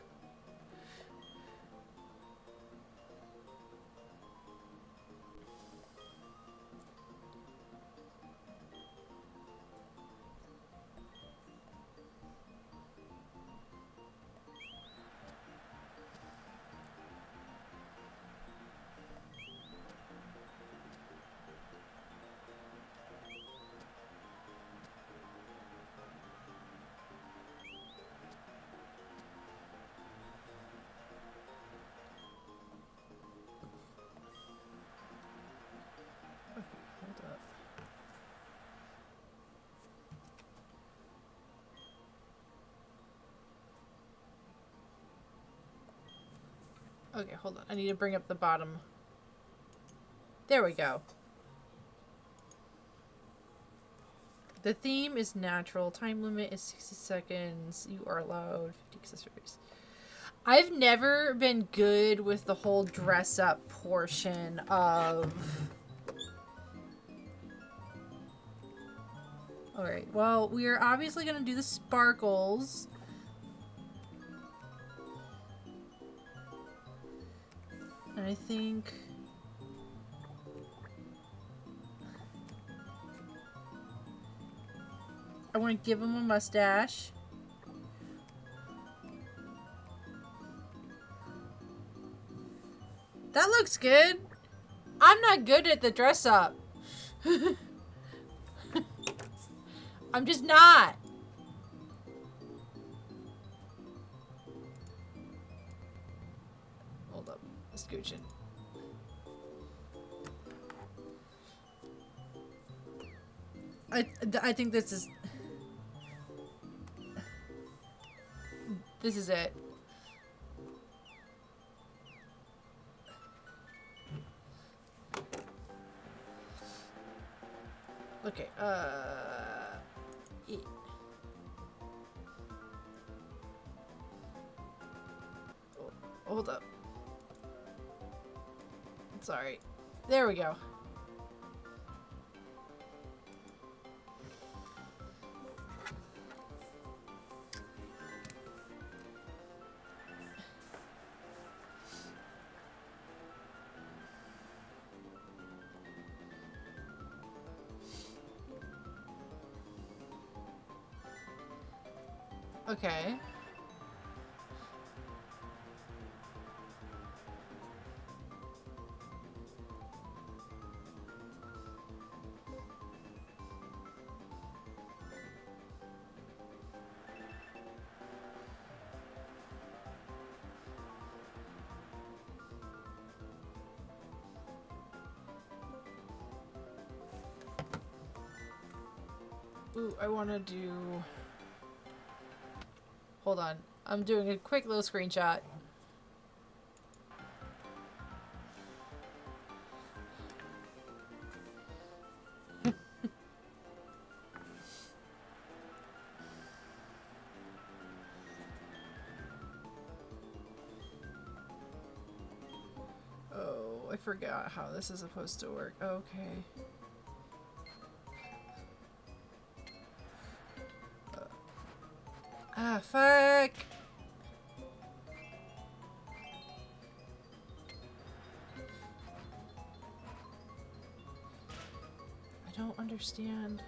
Okay, hold on. I need to bring up the bottom. There we go. The theme is natural. Time limit is 60 seconds. You are allowed 50 accessories. I've never been good with the whole dress up portion of... Alright, well, we are obviously going to do the sparkles. And I think... I want to give him a mustache. That looks good. I'm not good at the dress up. I'm just not. Hold up. Scooching. I think this is... This is it. Okay, yeah. Oh, hold up. Sorry. There we go. Okay. Ooh, I want to do... Hold on. I'm doing a quick little screenshot. I forgot how this is supposed to work. Okay. Ah, fuck! I don't understand.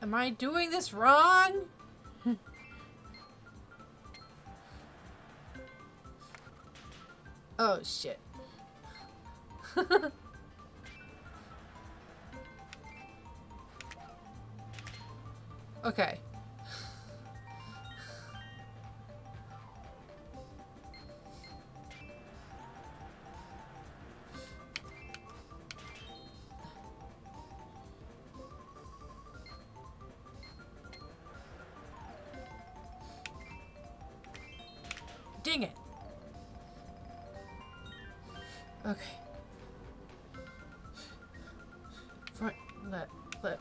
Am I doing this wrong? Oh, shit. Okay. Dang it. Okay. Front, left, right.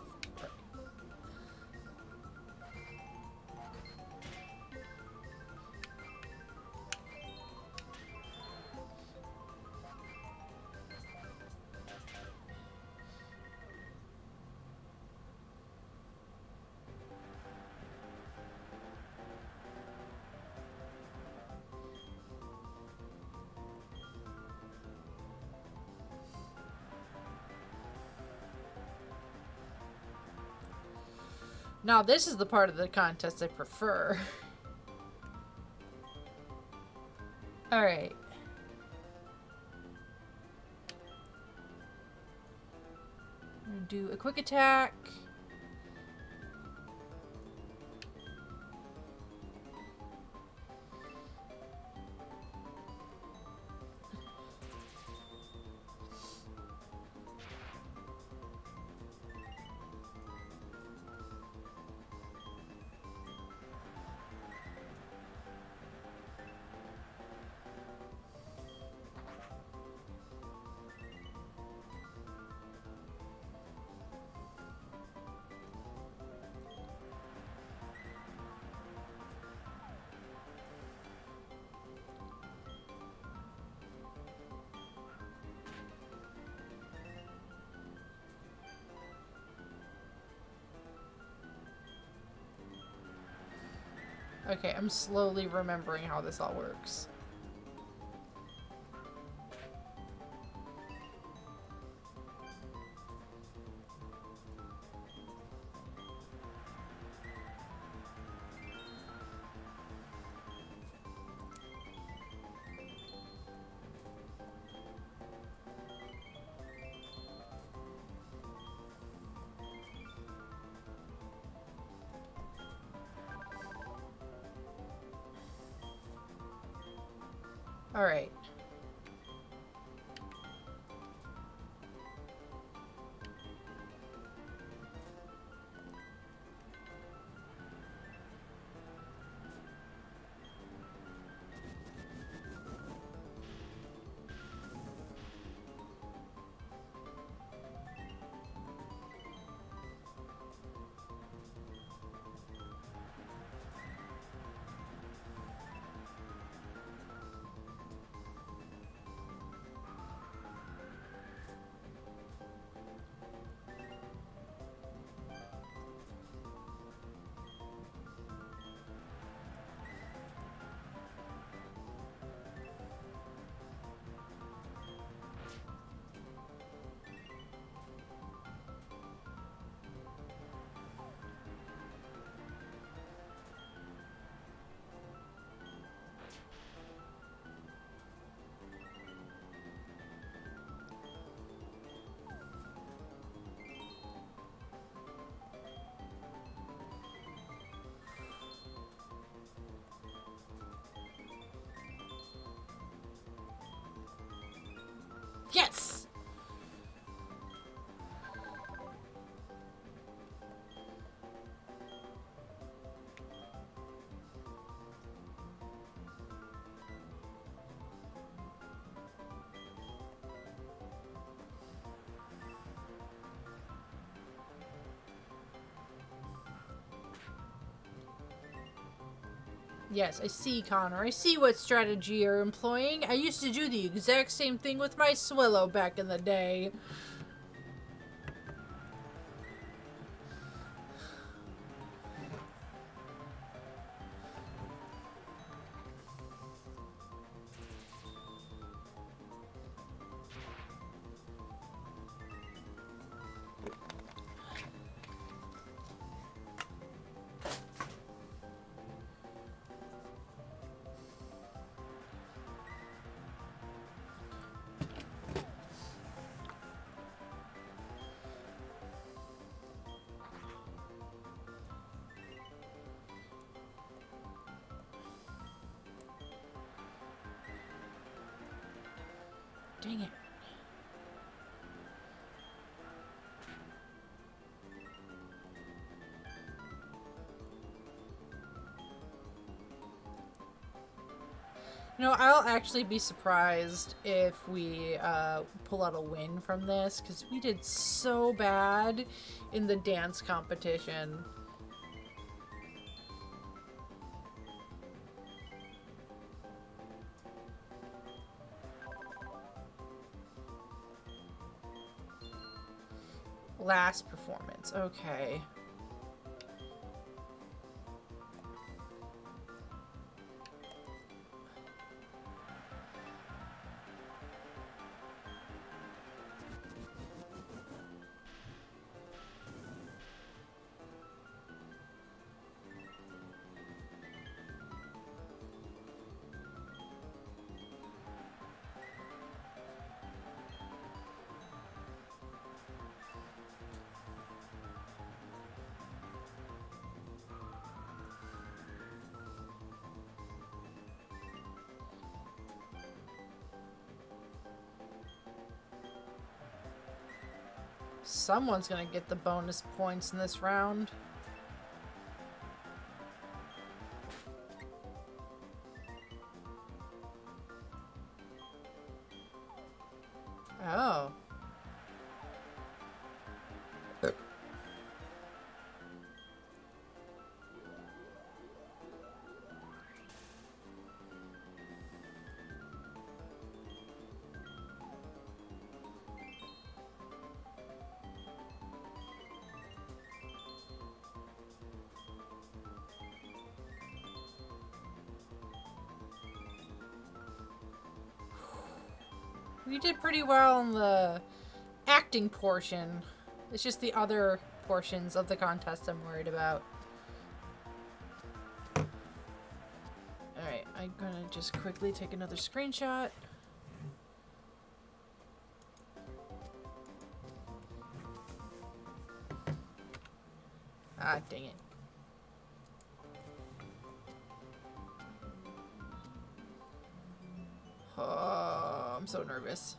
Now this is the part of the contest I prefer. Alright. I'm gonna do a quick attack. Okay, I'm slowly remembering how this all works. Alright. Yes, I see, Connor. I see what strategy you're employing. I used to do the exact same thing with my Swallow back in the day. Dang it. You know, I'll actually be surprised if we pull out a win from this, because we did so bad in the dance competition. Last performance, okay. Someone's gonna get the bonus points in this round. Oh. We did pretty well in the acting portion. It's just the other portions of the contest I'm worried about. Alright, I'm gonna just quickly take another screenshot. Ah, dang it. Oh, I'm so nervous.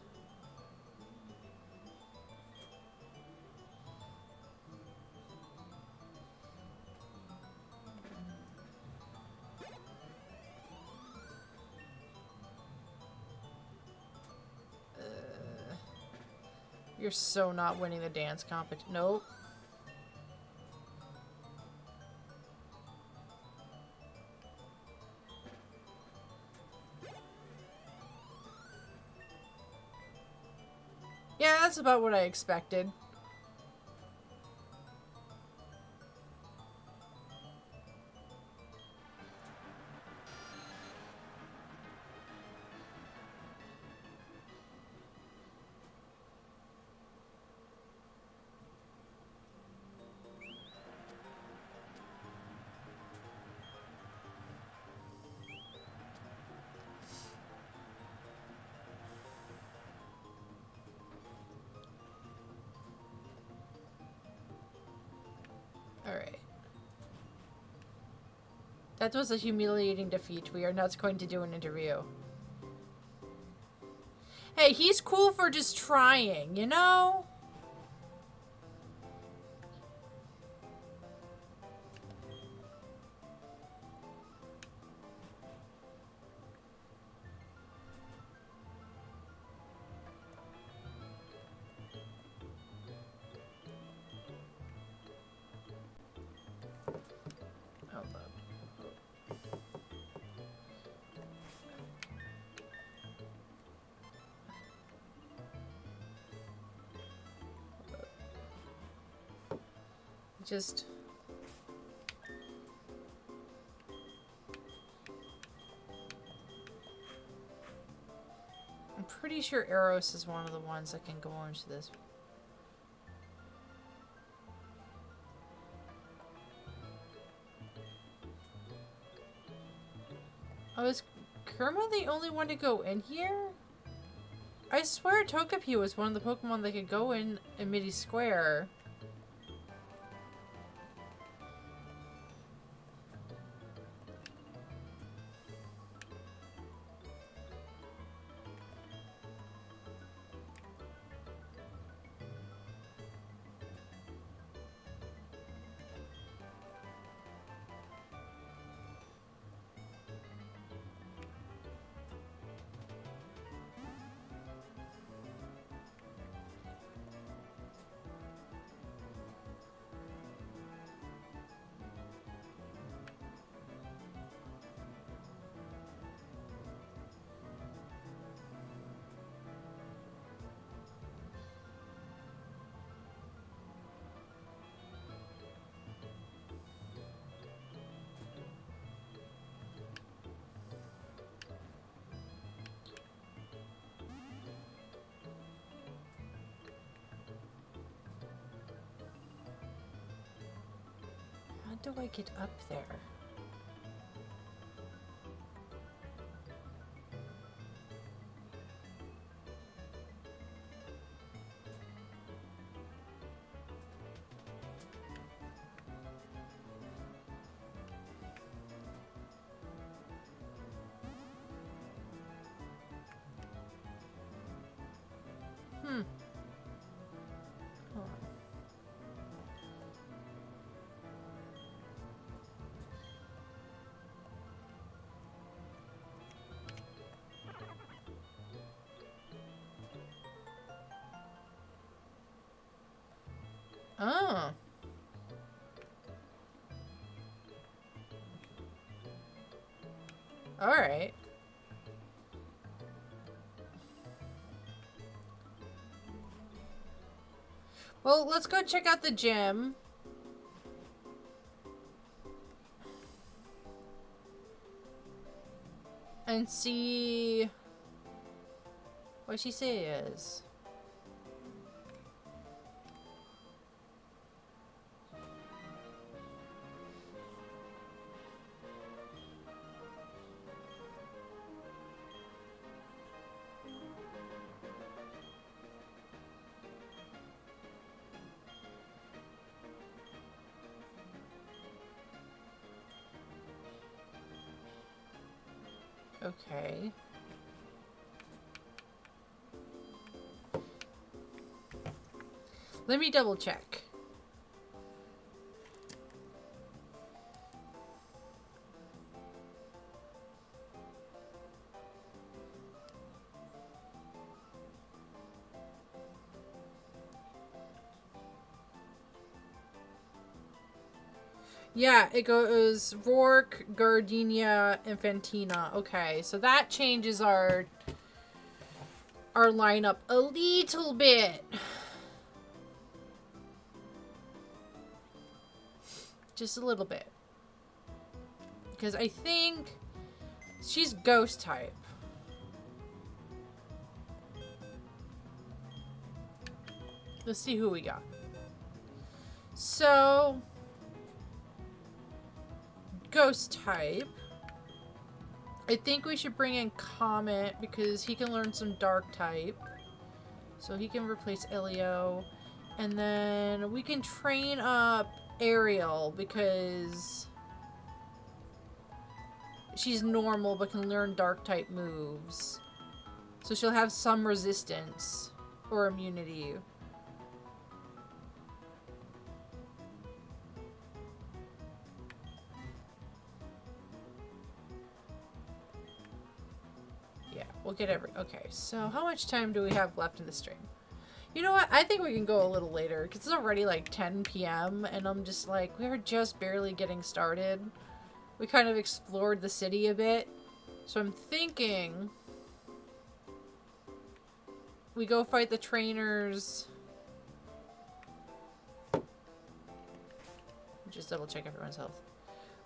You're so not winning the dance competition. Nope. Yeah, that's about what I expected. Alright. That was a humiliating defeat. We are not going to do an interview. Hey, he's cool for just trying, you know? Hold on. Just... I'm pretty sure Eros is one of the ones that can go into this. Oh, is Kerma the only one to go in here? I swear Togepi was one of the Pokemon that could go in Midi Square. How do I get up there? Hmm. Hold on. Oh. Alright. Well, let's go check out the gym. And see what she says. Okay. Let me double check. Yeah, it goes Rourke, Gardenia, and Fantina. Okay, so that changes our lineup a little bit. Just a little bit. Because I think she's ghost type. Let's see who we got. So, ghost type. I think we should bring in Comet because he can learn some dark type. So he can replace Elio. And then we can train up Ariel because she's normal but can learn dark type moves. So she'll have some resistance or immunity. Yeah, we'll get okay, so how much time do we have left in the stream? You know what? I think we can go a little later because it's already like 10 p.m. and I'm just like, we're just barely getting started. We kind of explored the city a bit. So I'm thinking we go fight the trainers Just double check everyone's health.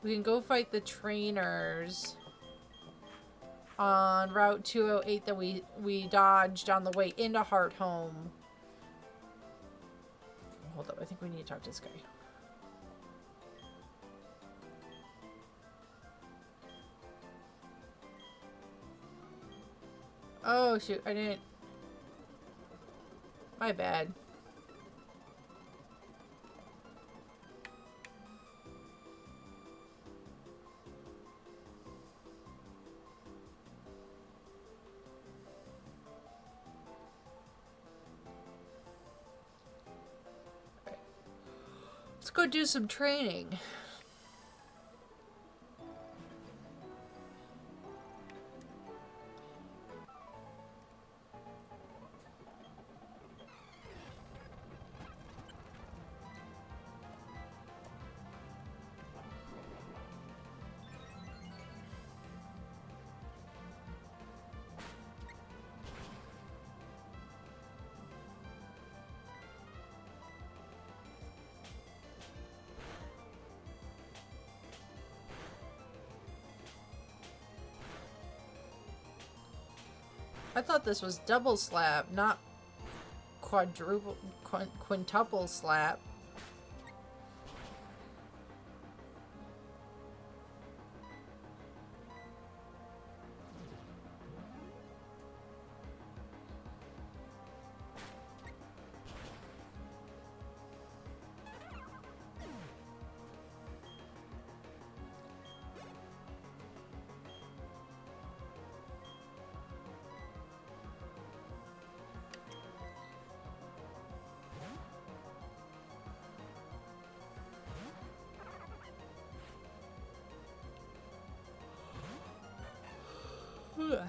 We can go fight the trainers on Route 208 that we dodged on the way into Heart Home. Hold up, I think we need to talk to this guy. Oh shoot, I didn't. My bad. Let's go do some training. I thought this was double slap, not quintuple slap. Ugh.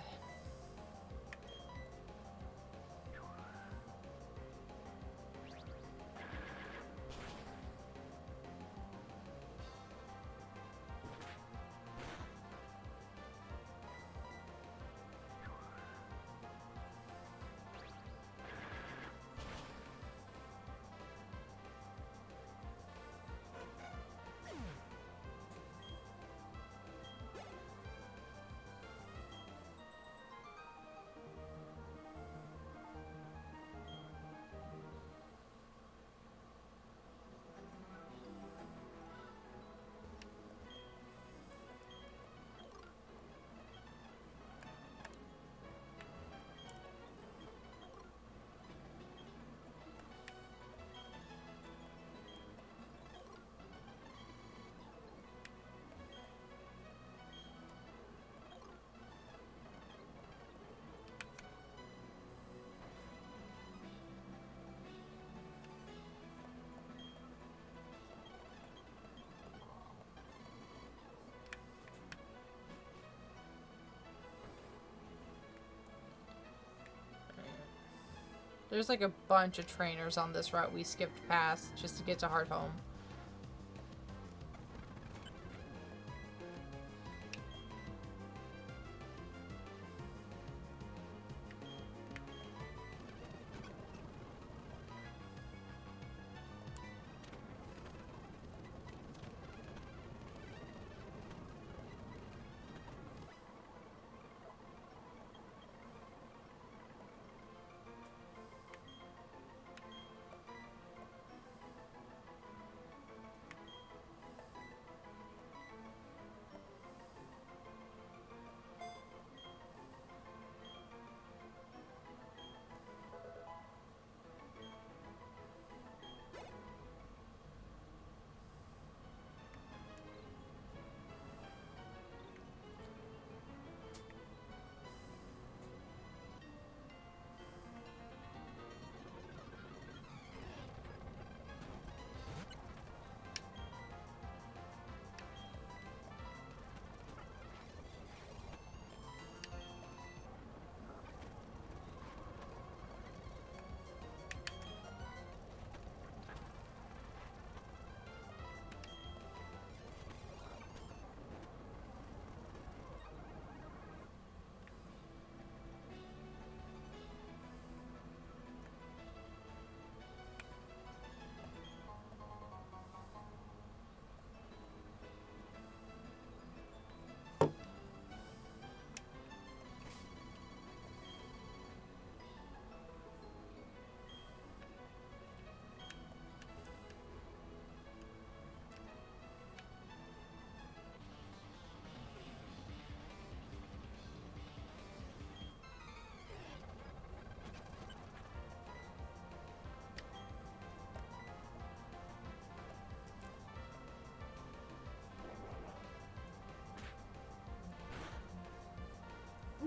There's like a bunch of trainers on this route we skipped past just to get to Heart Home.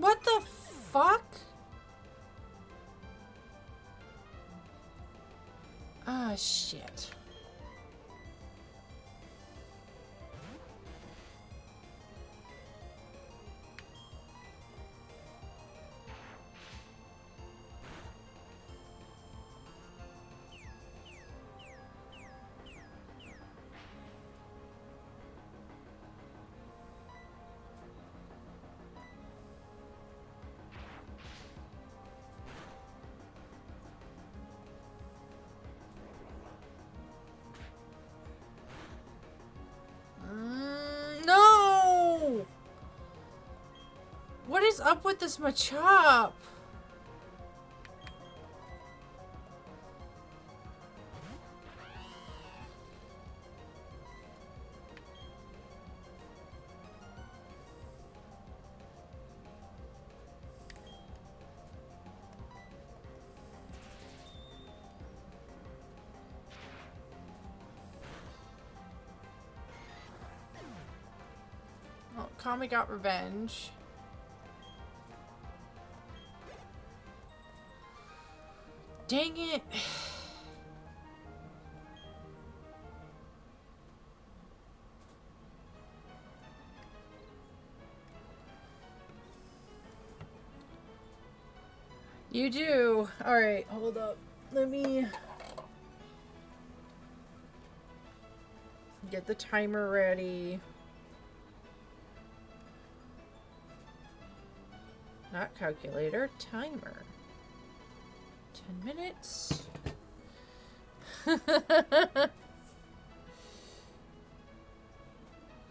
What the fuck? Ah, shit. No! What is up with this Machop? Oh, Kami got revenge. Dang it. You do. Alright, hold up. Let me get the timer ready. Not calculator, timer. 10 minutes.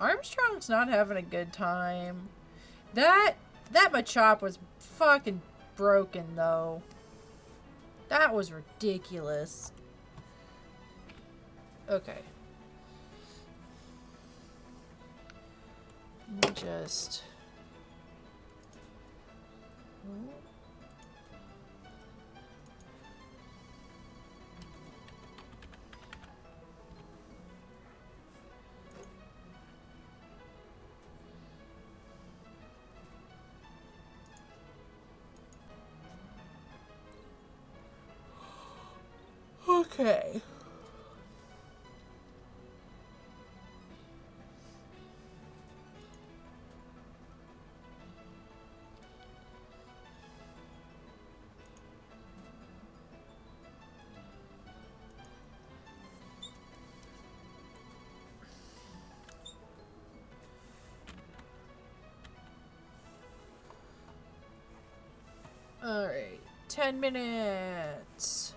Armstrong's not having a good time. That Machop was fucking broken though. That was ridiculous. Okay. Let me just... Okay. Alright, 10 minutes.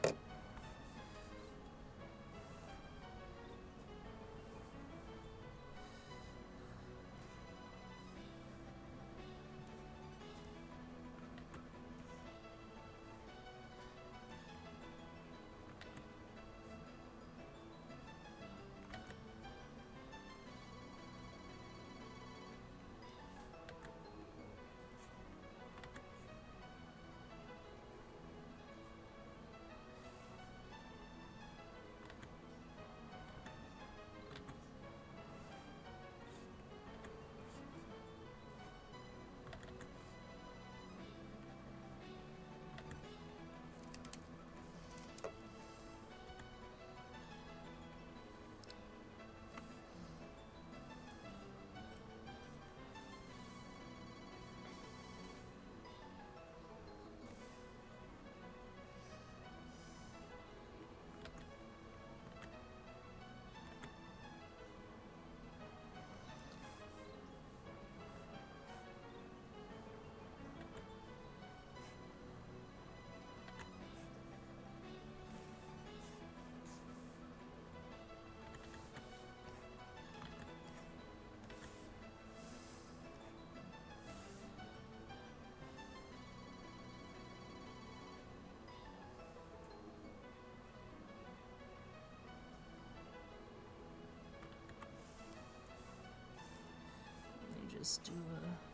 Just do a...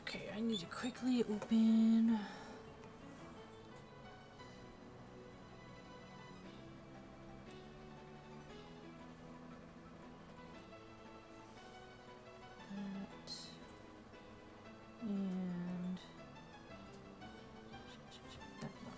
Okay, I need to quickly open. And that one.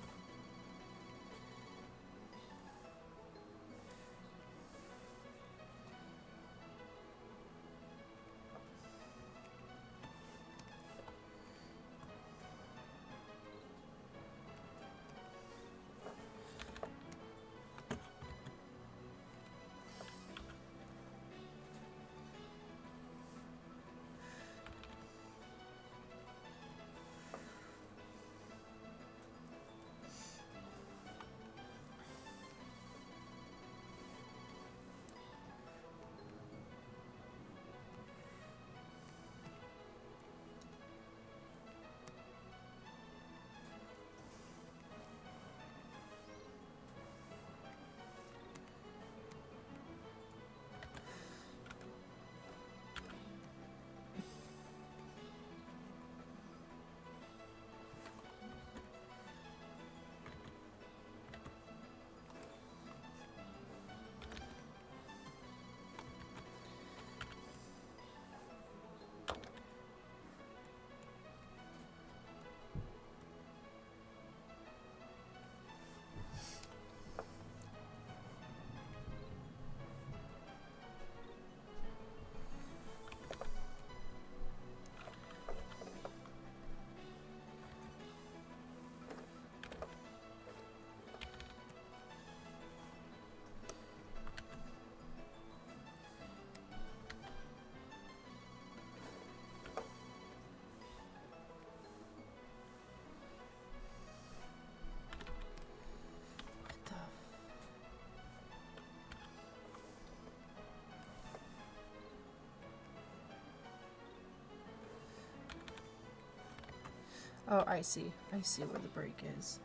Oh, I see. I see where the break is.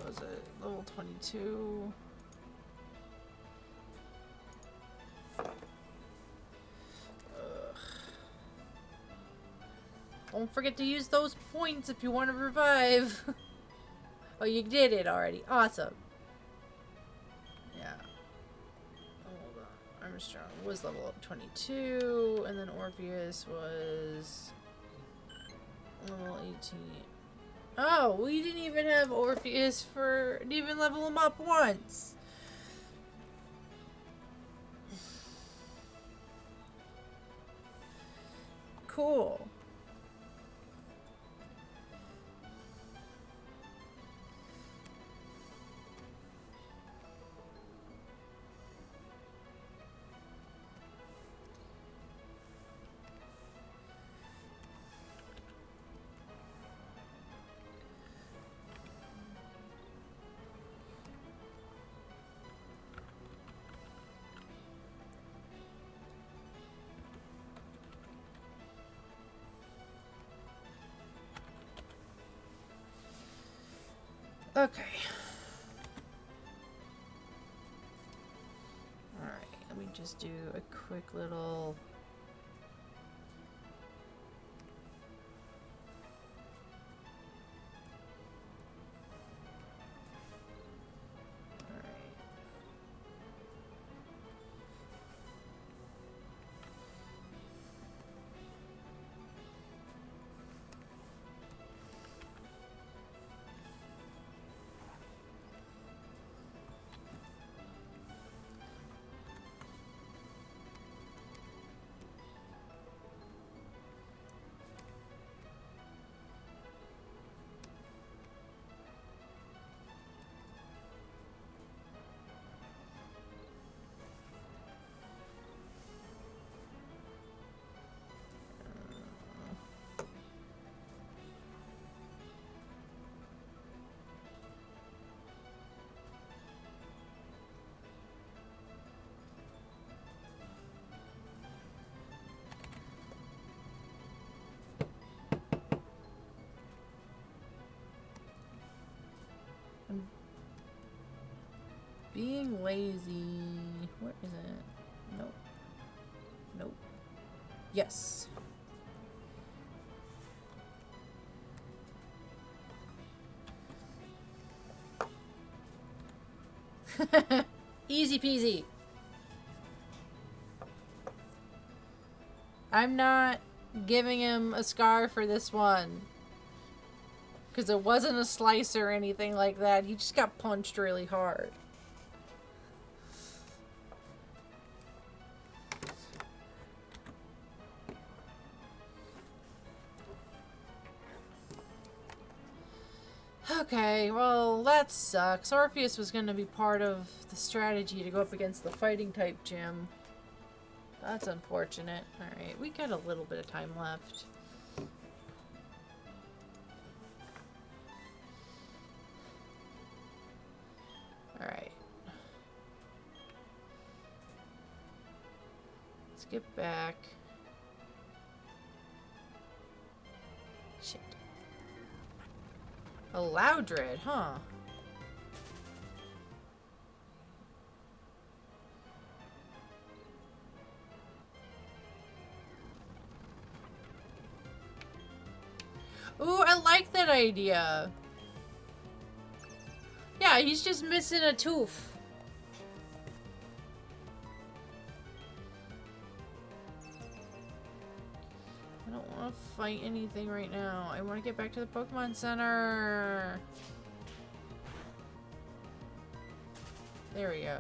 Was it level 22? Don't forget to use those points if you want to revive. Oh, you did it already. Awesome. Yeah. Hold on. Armstrong was level up 22, and then Orpheus was level 18. Oh, we didn't even have Orpheus for... Didn't even level him up once. Cool. Okay. Alright, let me just do a quick little... Being lazy. Where is it? Nope. Nope. Yes. Easy peasy. I'm not giving him a scar for this one. Because it wasn't a slice or anything like that. He just got punched really hard. Okay, well, that sucks. Orpheus was going to be part of the strategy to go up against the fighting type gym. That's unfortunate. Alright, we got a little bit of time left. Alright. Let's get back. Shit. A Loudred, huh? Ooh, I like that idea. Yeah, he's just missing a tooth. I don't want to fight anything right now. I want to get back to the Pokemon Center. There we go.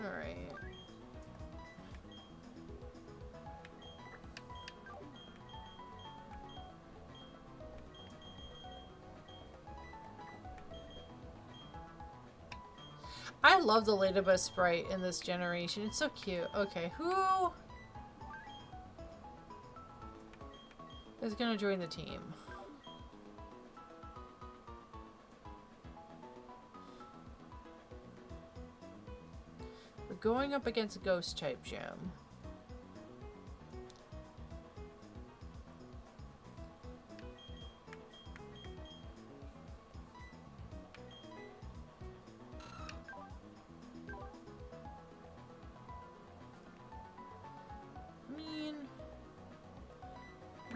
Alright. I love the Ladybug sprite in this generation. It's so cute. Okay, who is gonna join the team? going up against a ghost type gym.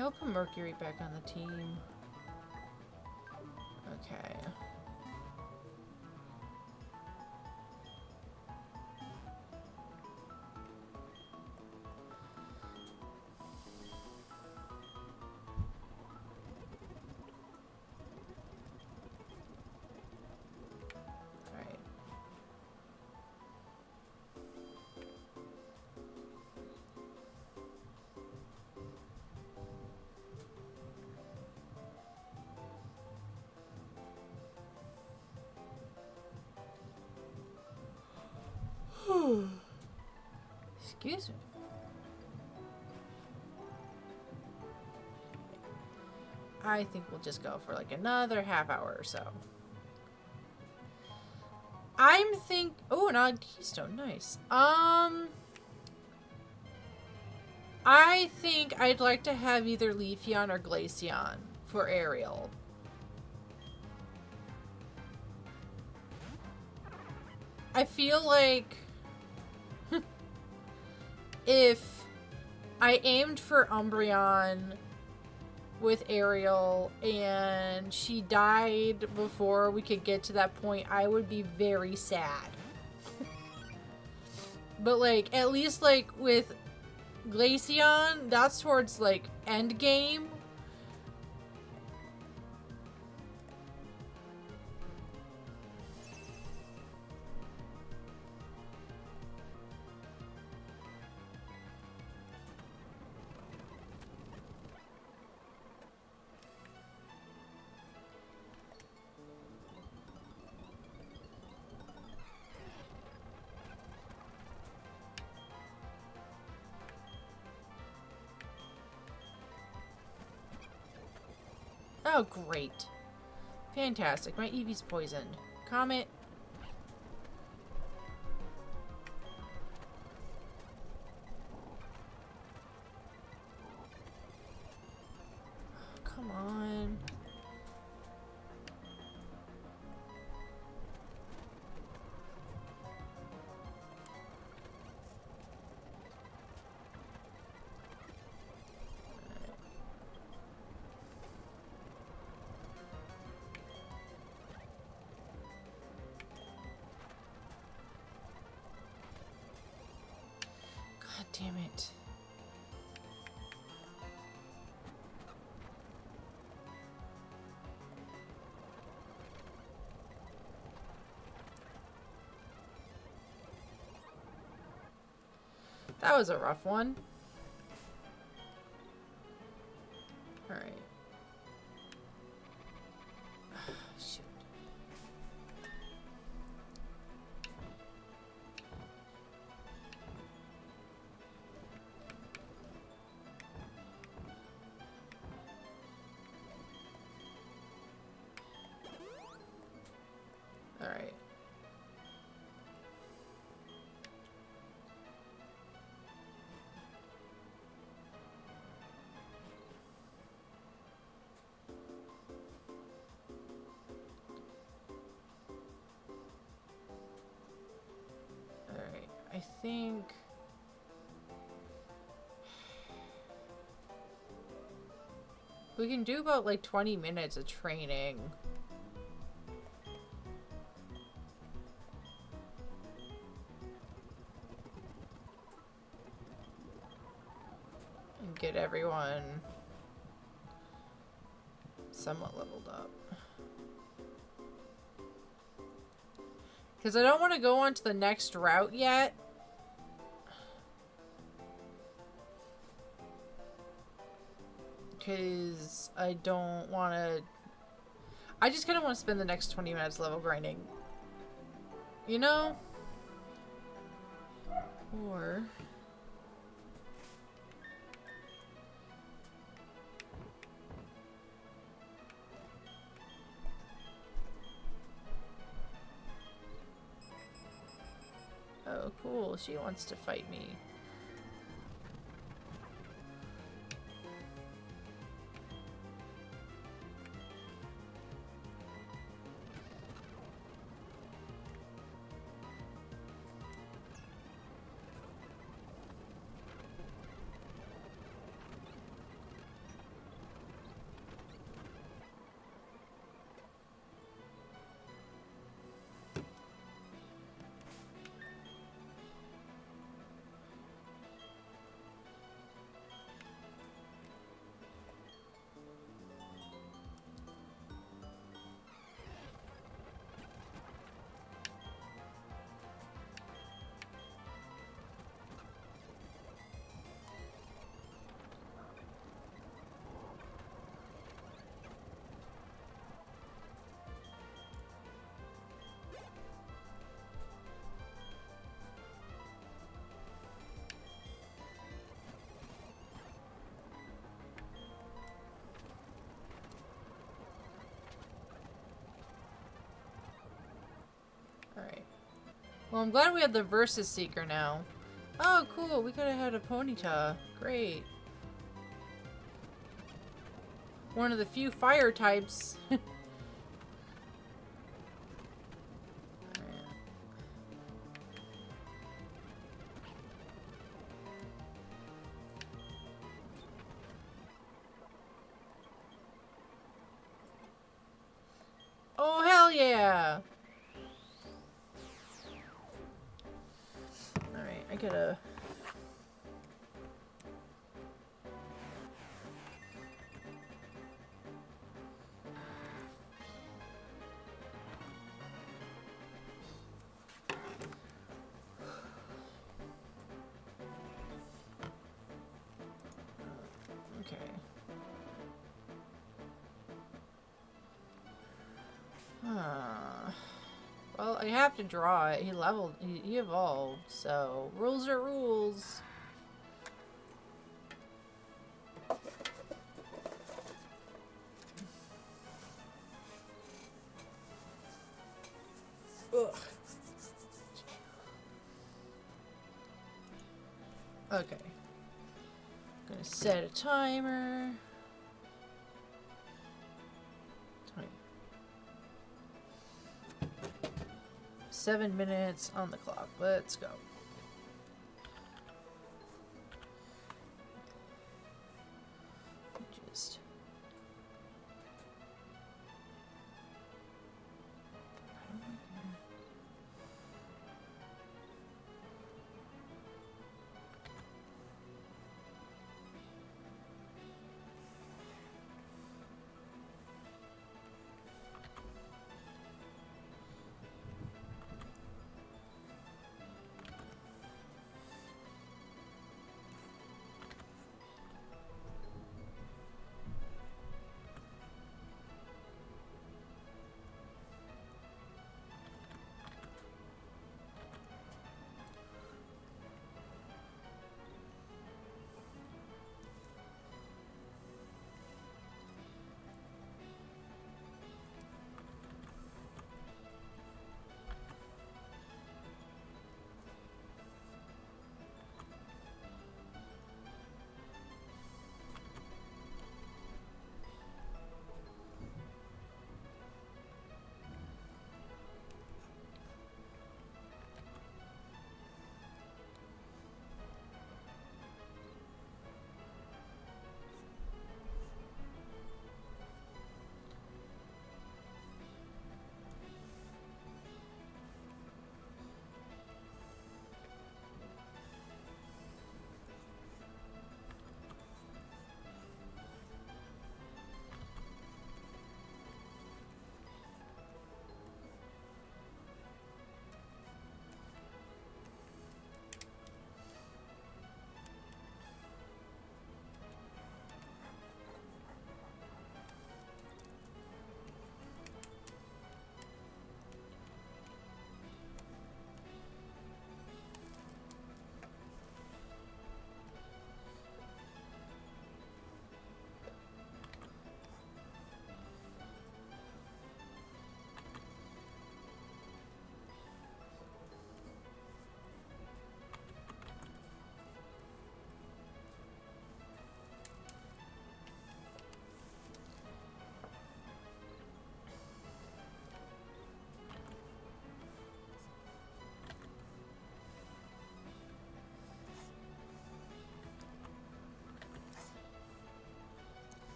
I'll put Mercury back on the team. Okay. Excuse me. I think we'll just go for like another half hour or so. Oh, an odd keystone, nice. I think I'd like to have either Leafeon or Glaceon for Ariel. I feel like if I aimed for Umbreon with Ariel and she died before we could get to that point, I would be very sad. But like, at least like with Glaceon, that's towards like end game. Oh, great. Fantastic. My Eevee's poisoned. Comet. Oh, come on. Damn it. That was a rough one. All right. Shoot. All right. I think we can do about like 20 minutes of training. And get everyone somewhat leveled up. Because I don't want to go on to the next route yet. Because I don't want to... I just kind of want to spend the next 20 minutes level grinding. You know? Or... Oh, cool. cool. She wants to fight me. Alright. Well, I'm glad we have the Versus Seeker now. Oh, cool. We could have had a Ponyta. Great. One of the few fire types. Oh, hell yeah! Alright, I gotta... Okay. Well, I have to draw it. He evolved, so rules are rules. Ugh. Okay. Gonna set a timer. 7 minutes on the clock. Let's go. Just...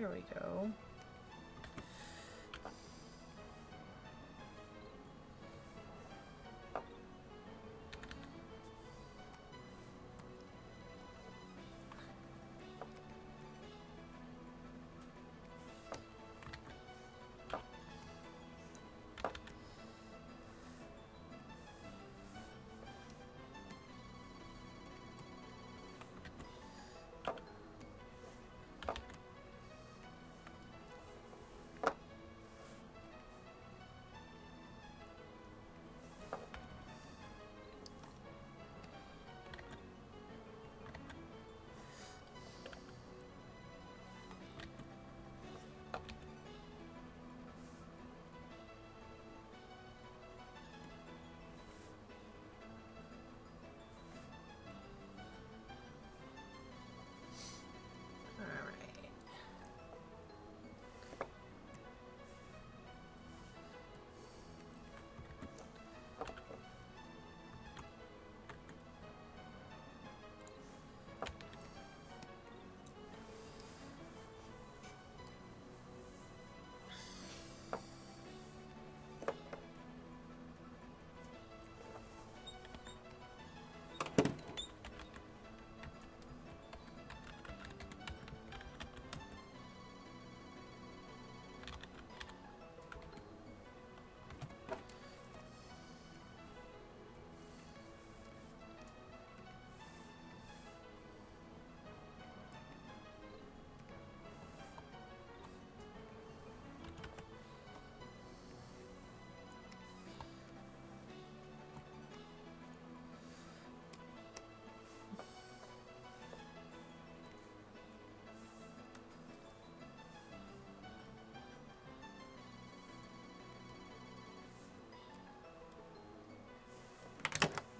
There we go.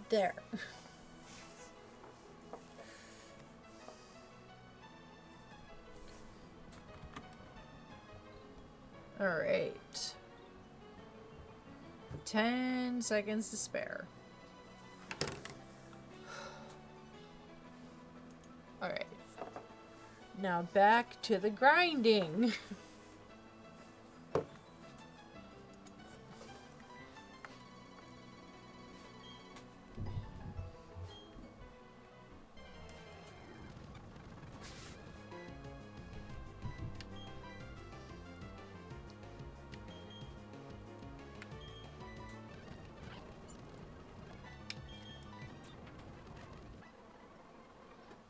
There. All right. 10 seconds to spare. All right. Now back to the grinding.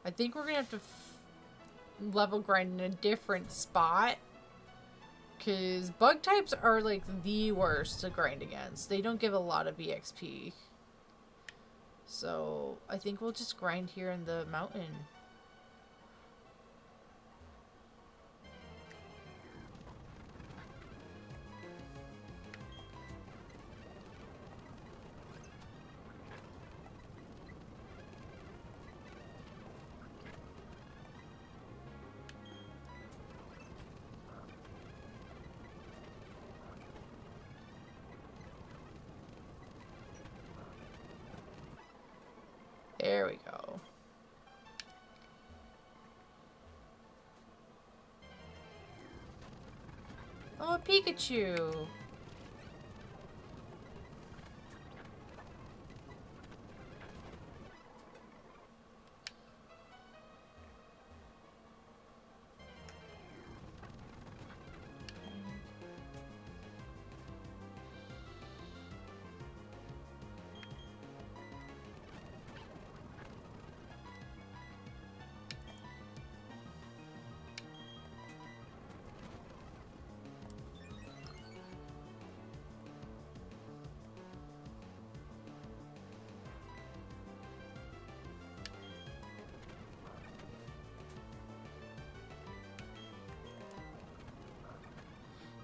I think we're gonna have to level grind in a different spot, because bug types are like the worst to grind against. They don't give a lot of EXP. So I think we'll just grind here in the mountain. There we go. Oh, a Pikachu!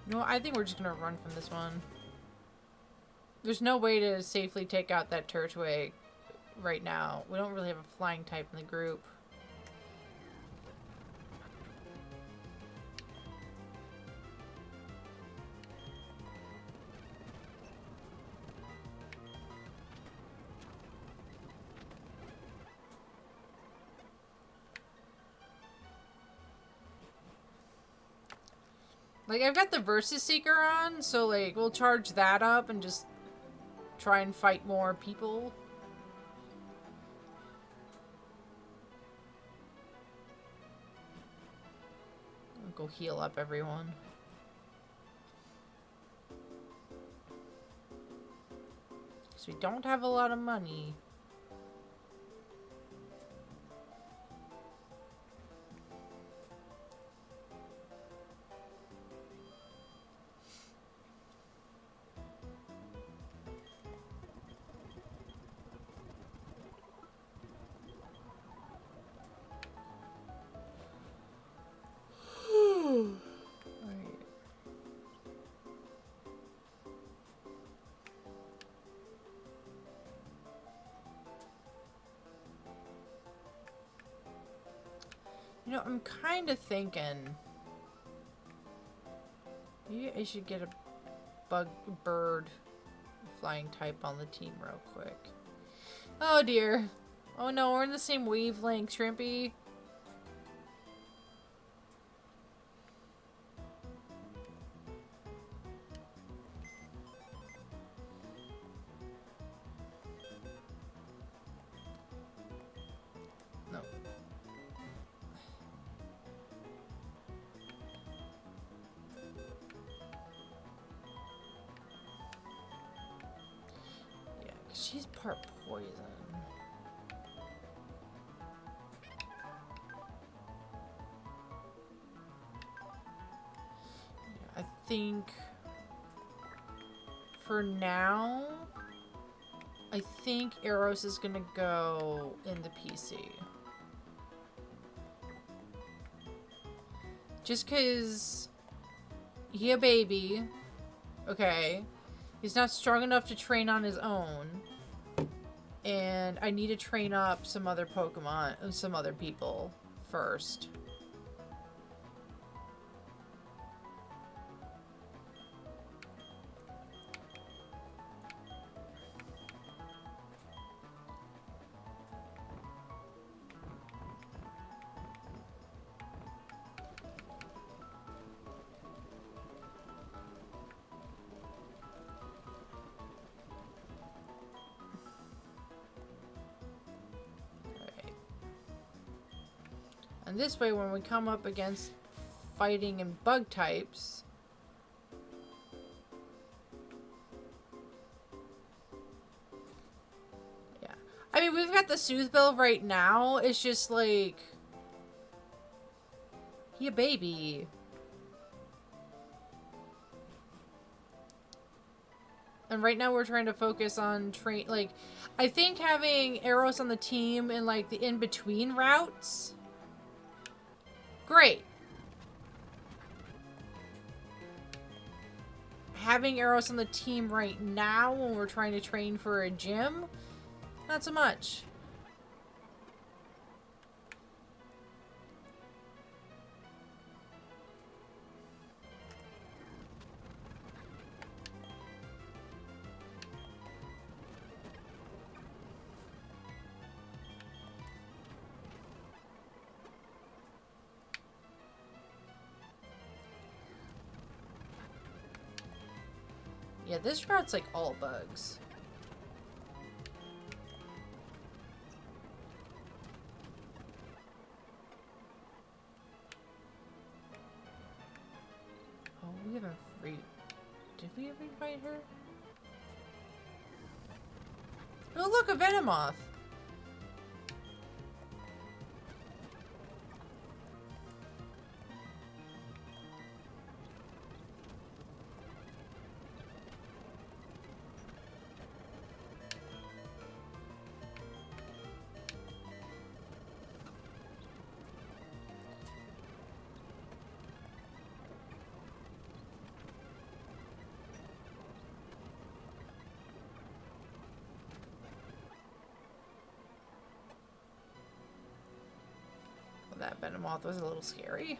No, I think we're just gonna run from this one. There's no way to safely take out that Turtwig right now. We don't really have a flying type in the group. Like, I've got the Versus Seeker on, so, like, we'll charge that up and just try and fight more people. I'll go heal up everyone. So we don't have a lot of money. You know, I'm kind of thinking maybe I should get a bird flying type on the team real quick. Oh dear. Oh no, we're in the same wavelength, Shrimpy. No. Yeah, 'cause she's part poison. Yeah, I think for now, I think Eros is gonna go in the PC. Just cause he a baby, okay? He's not strong enough to train on his own. And I need to train up some other Pokemon, some other people first. And this way, when we come up against fighting and bug types... Yeah. I mean, we've got the Soothbill right now. It's just like... he a baby. And right now we're trying to focus on like... I think having Eros on the team in, like, the in-between routes... Great. Having Eros on the team right now when we're trying to train for a gym, not so much. Yeah, this route's like all bugs. Oh, we haven't did we ever fight her? Oh look, a Venomoth! That Venomoth was a little scary.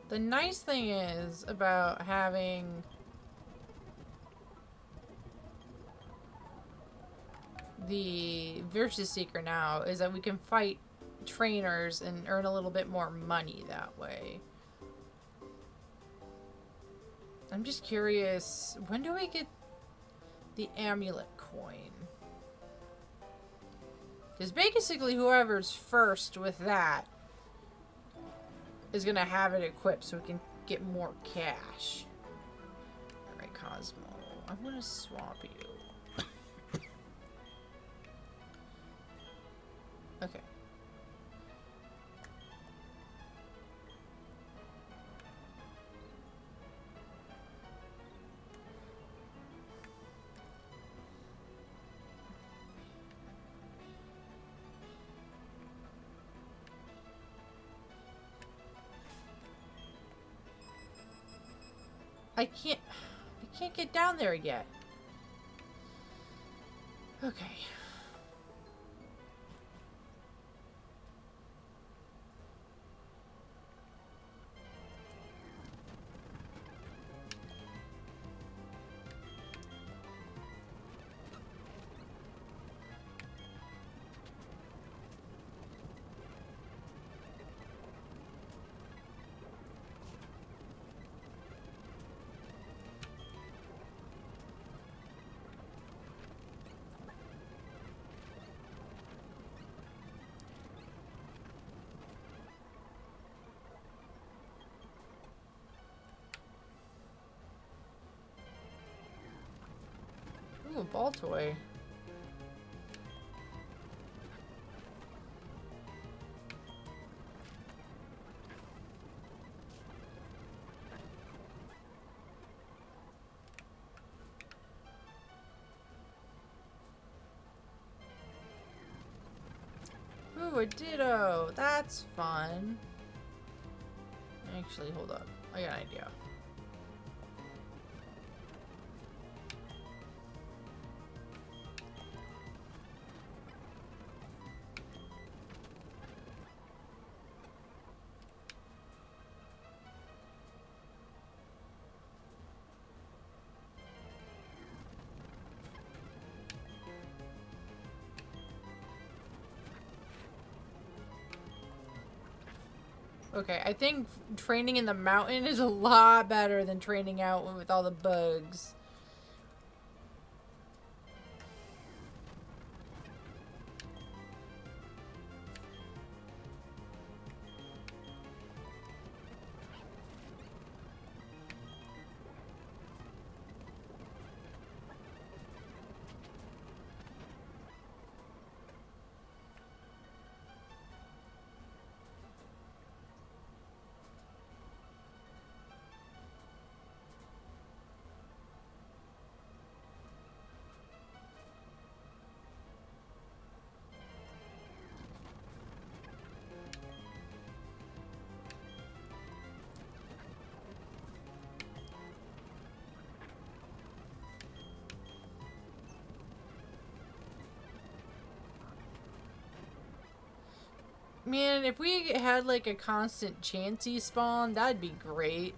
The nice thing is about having the Virtus Seeker now is that we can fight trainers and earn a little bit more money that way. I'm just curious, when do we get the amulet coin? Because basically whoever's first with that is going to have it equipped so we can get more cash. Alright, Cosmo. I'm going to swap you. Okay. I can't get down there yet. Okay. Ooh, a ball toy. Ooh, a Ditto. That's fun. Actually, hold up. I got an idea. Okay, I think training in the mountain is a lot better than training out with all the bugs. Man, if we had like a constant Chansey spawn, that'd be great.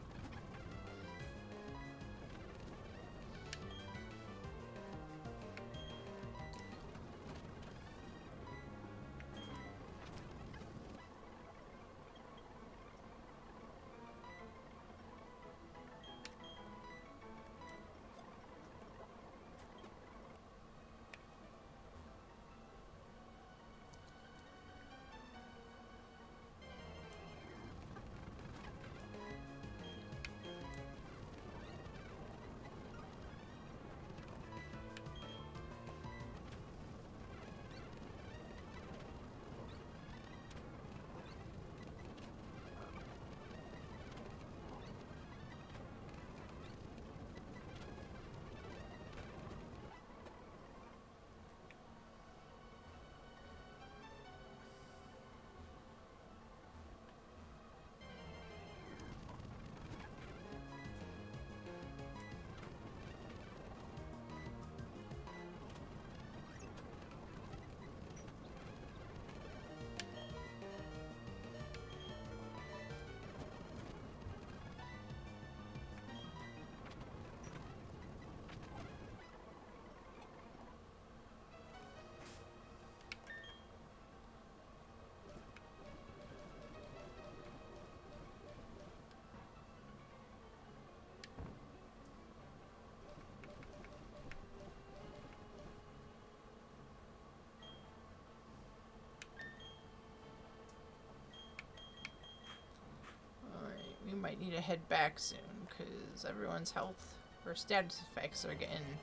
to head back soon, because everyone's health or status effects are getting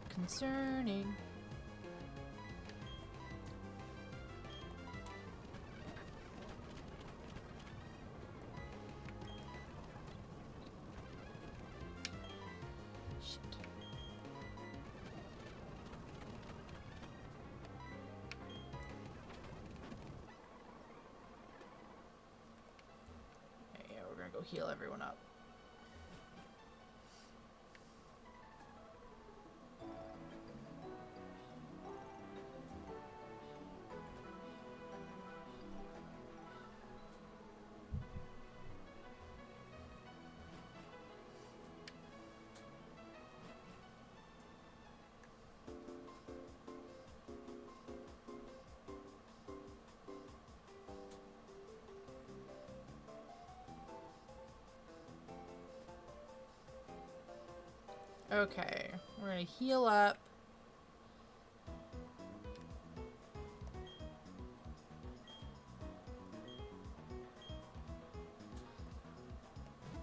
concerning. Go heal everyone up. Okay, we're gonna heal up.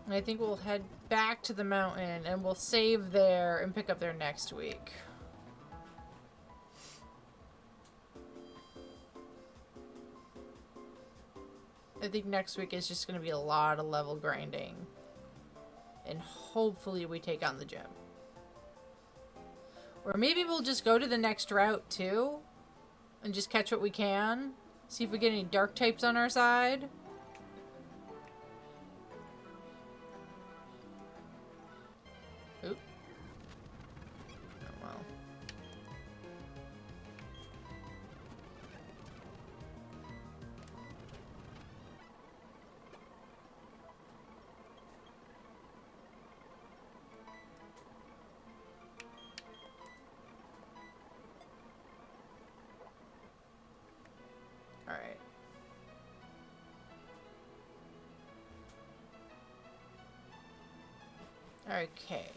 And I think we'll head back to the mountain and we'll save there and pick up there next week. I think next week is just gonna be a lot of level grinding. And hopefully we take on the gym. Or maybe we'll just go to the next route, too. And just catch what we can. See if we get any dark types on our side. Oop. Oh, well. Alright. Okay.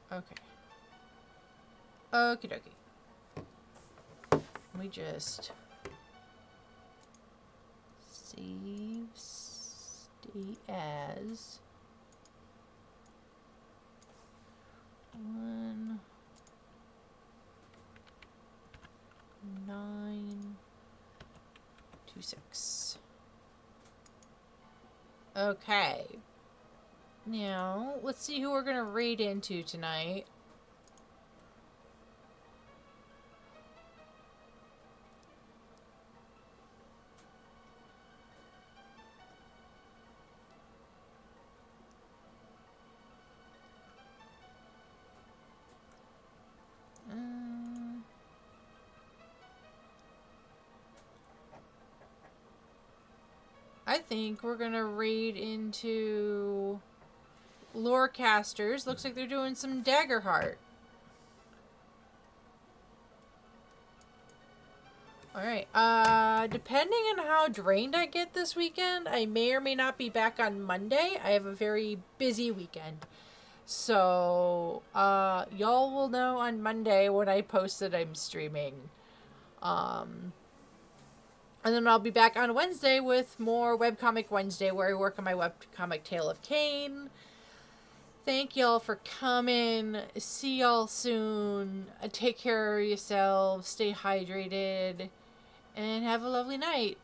Okay. Okie dokie. Let me just save state as 1 9 2 6. Okay. Now, let's see who we're gonna raid into tonight. I think we're gonna raid into Lorecasters. Looks like they're doing some Daggerheart. Alright, depending on how drained I get this weekend, I may or may not be back on Monday. I have a very busy weekend. So, y'all will know on Monday when I post that I'm streaming. And then I'll be back on Wednesday with more Webcomic Wednesday, where I work on my webcomic Tale of Cain. Thank y'all for coming. See y'all soon. Take care of yourselves. Stay hydrated. And have a lovely night.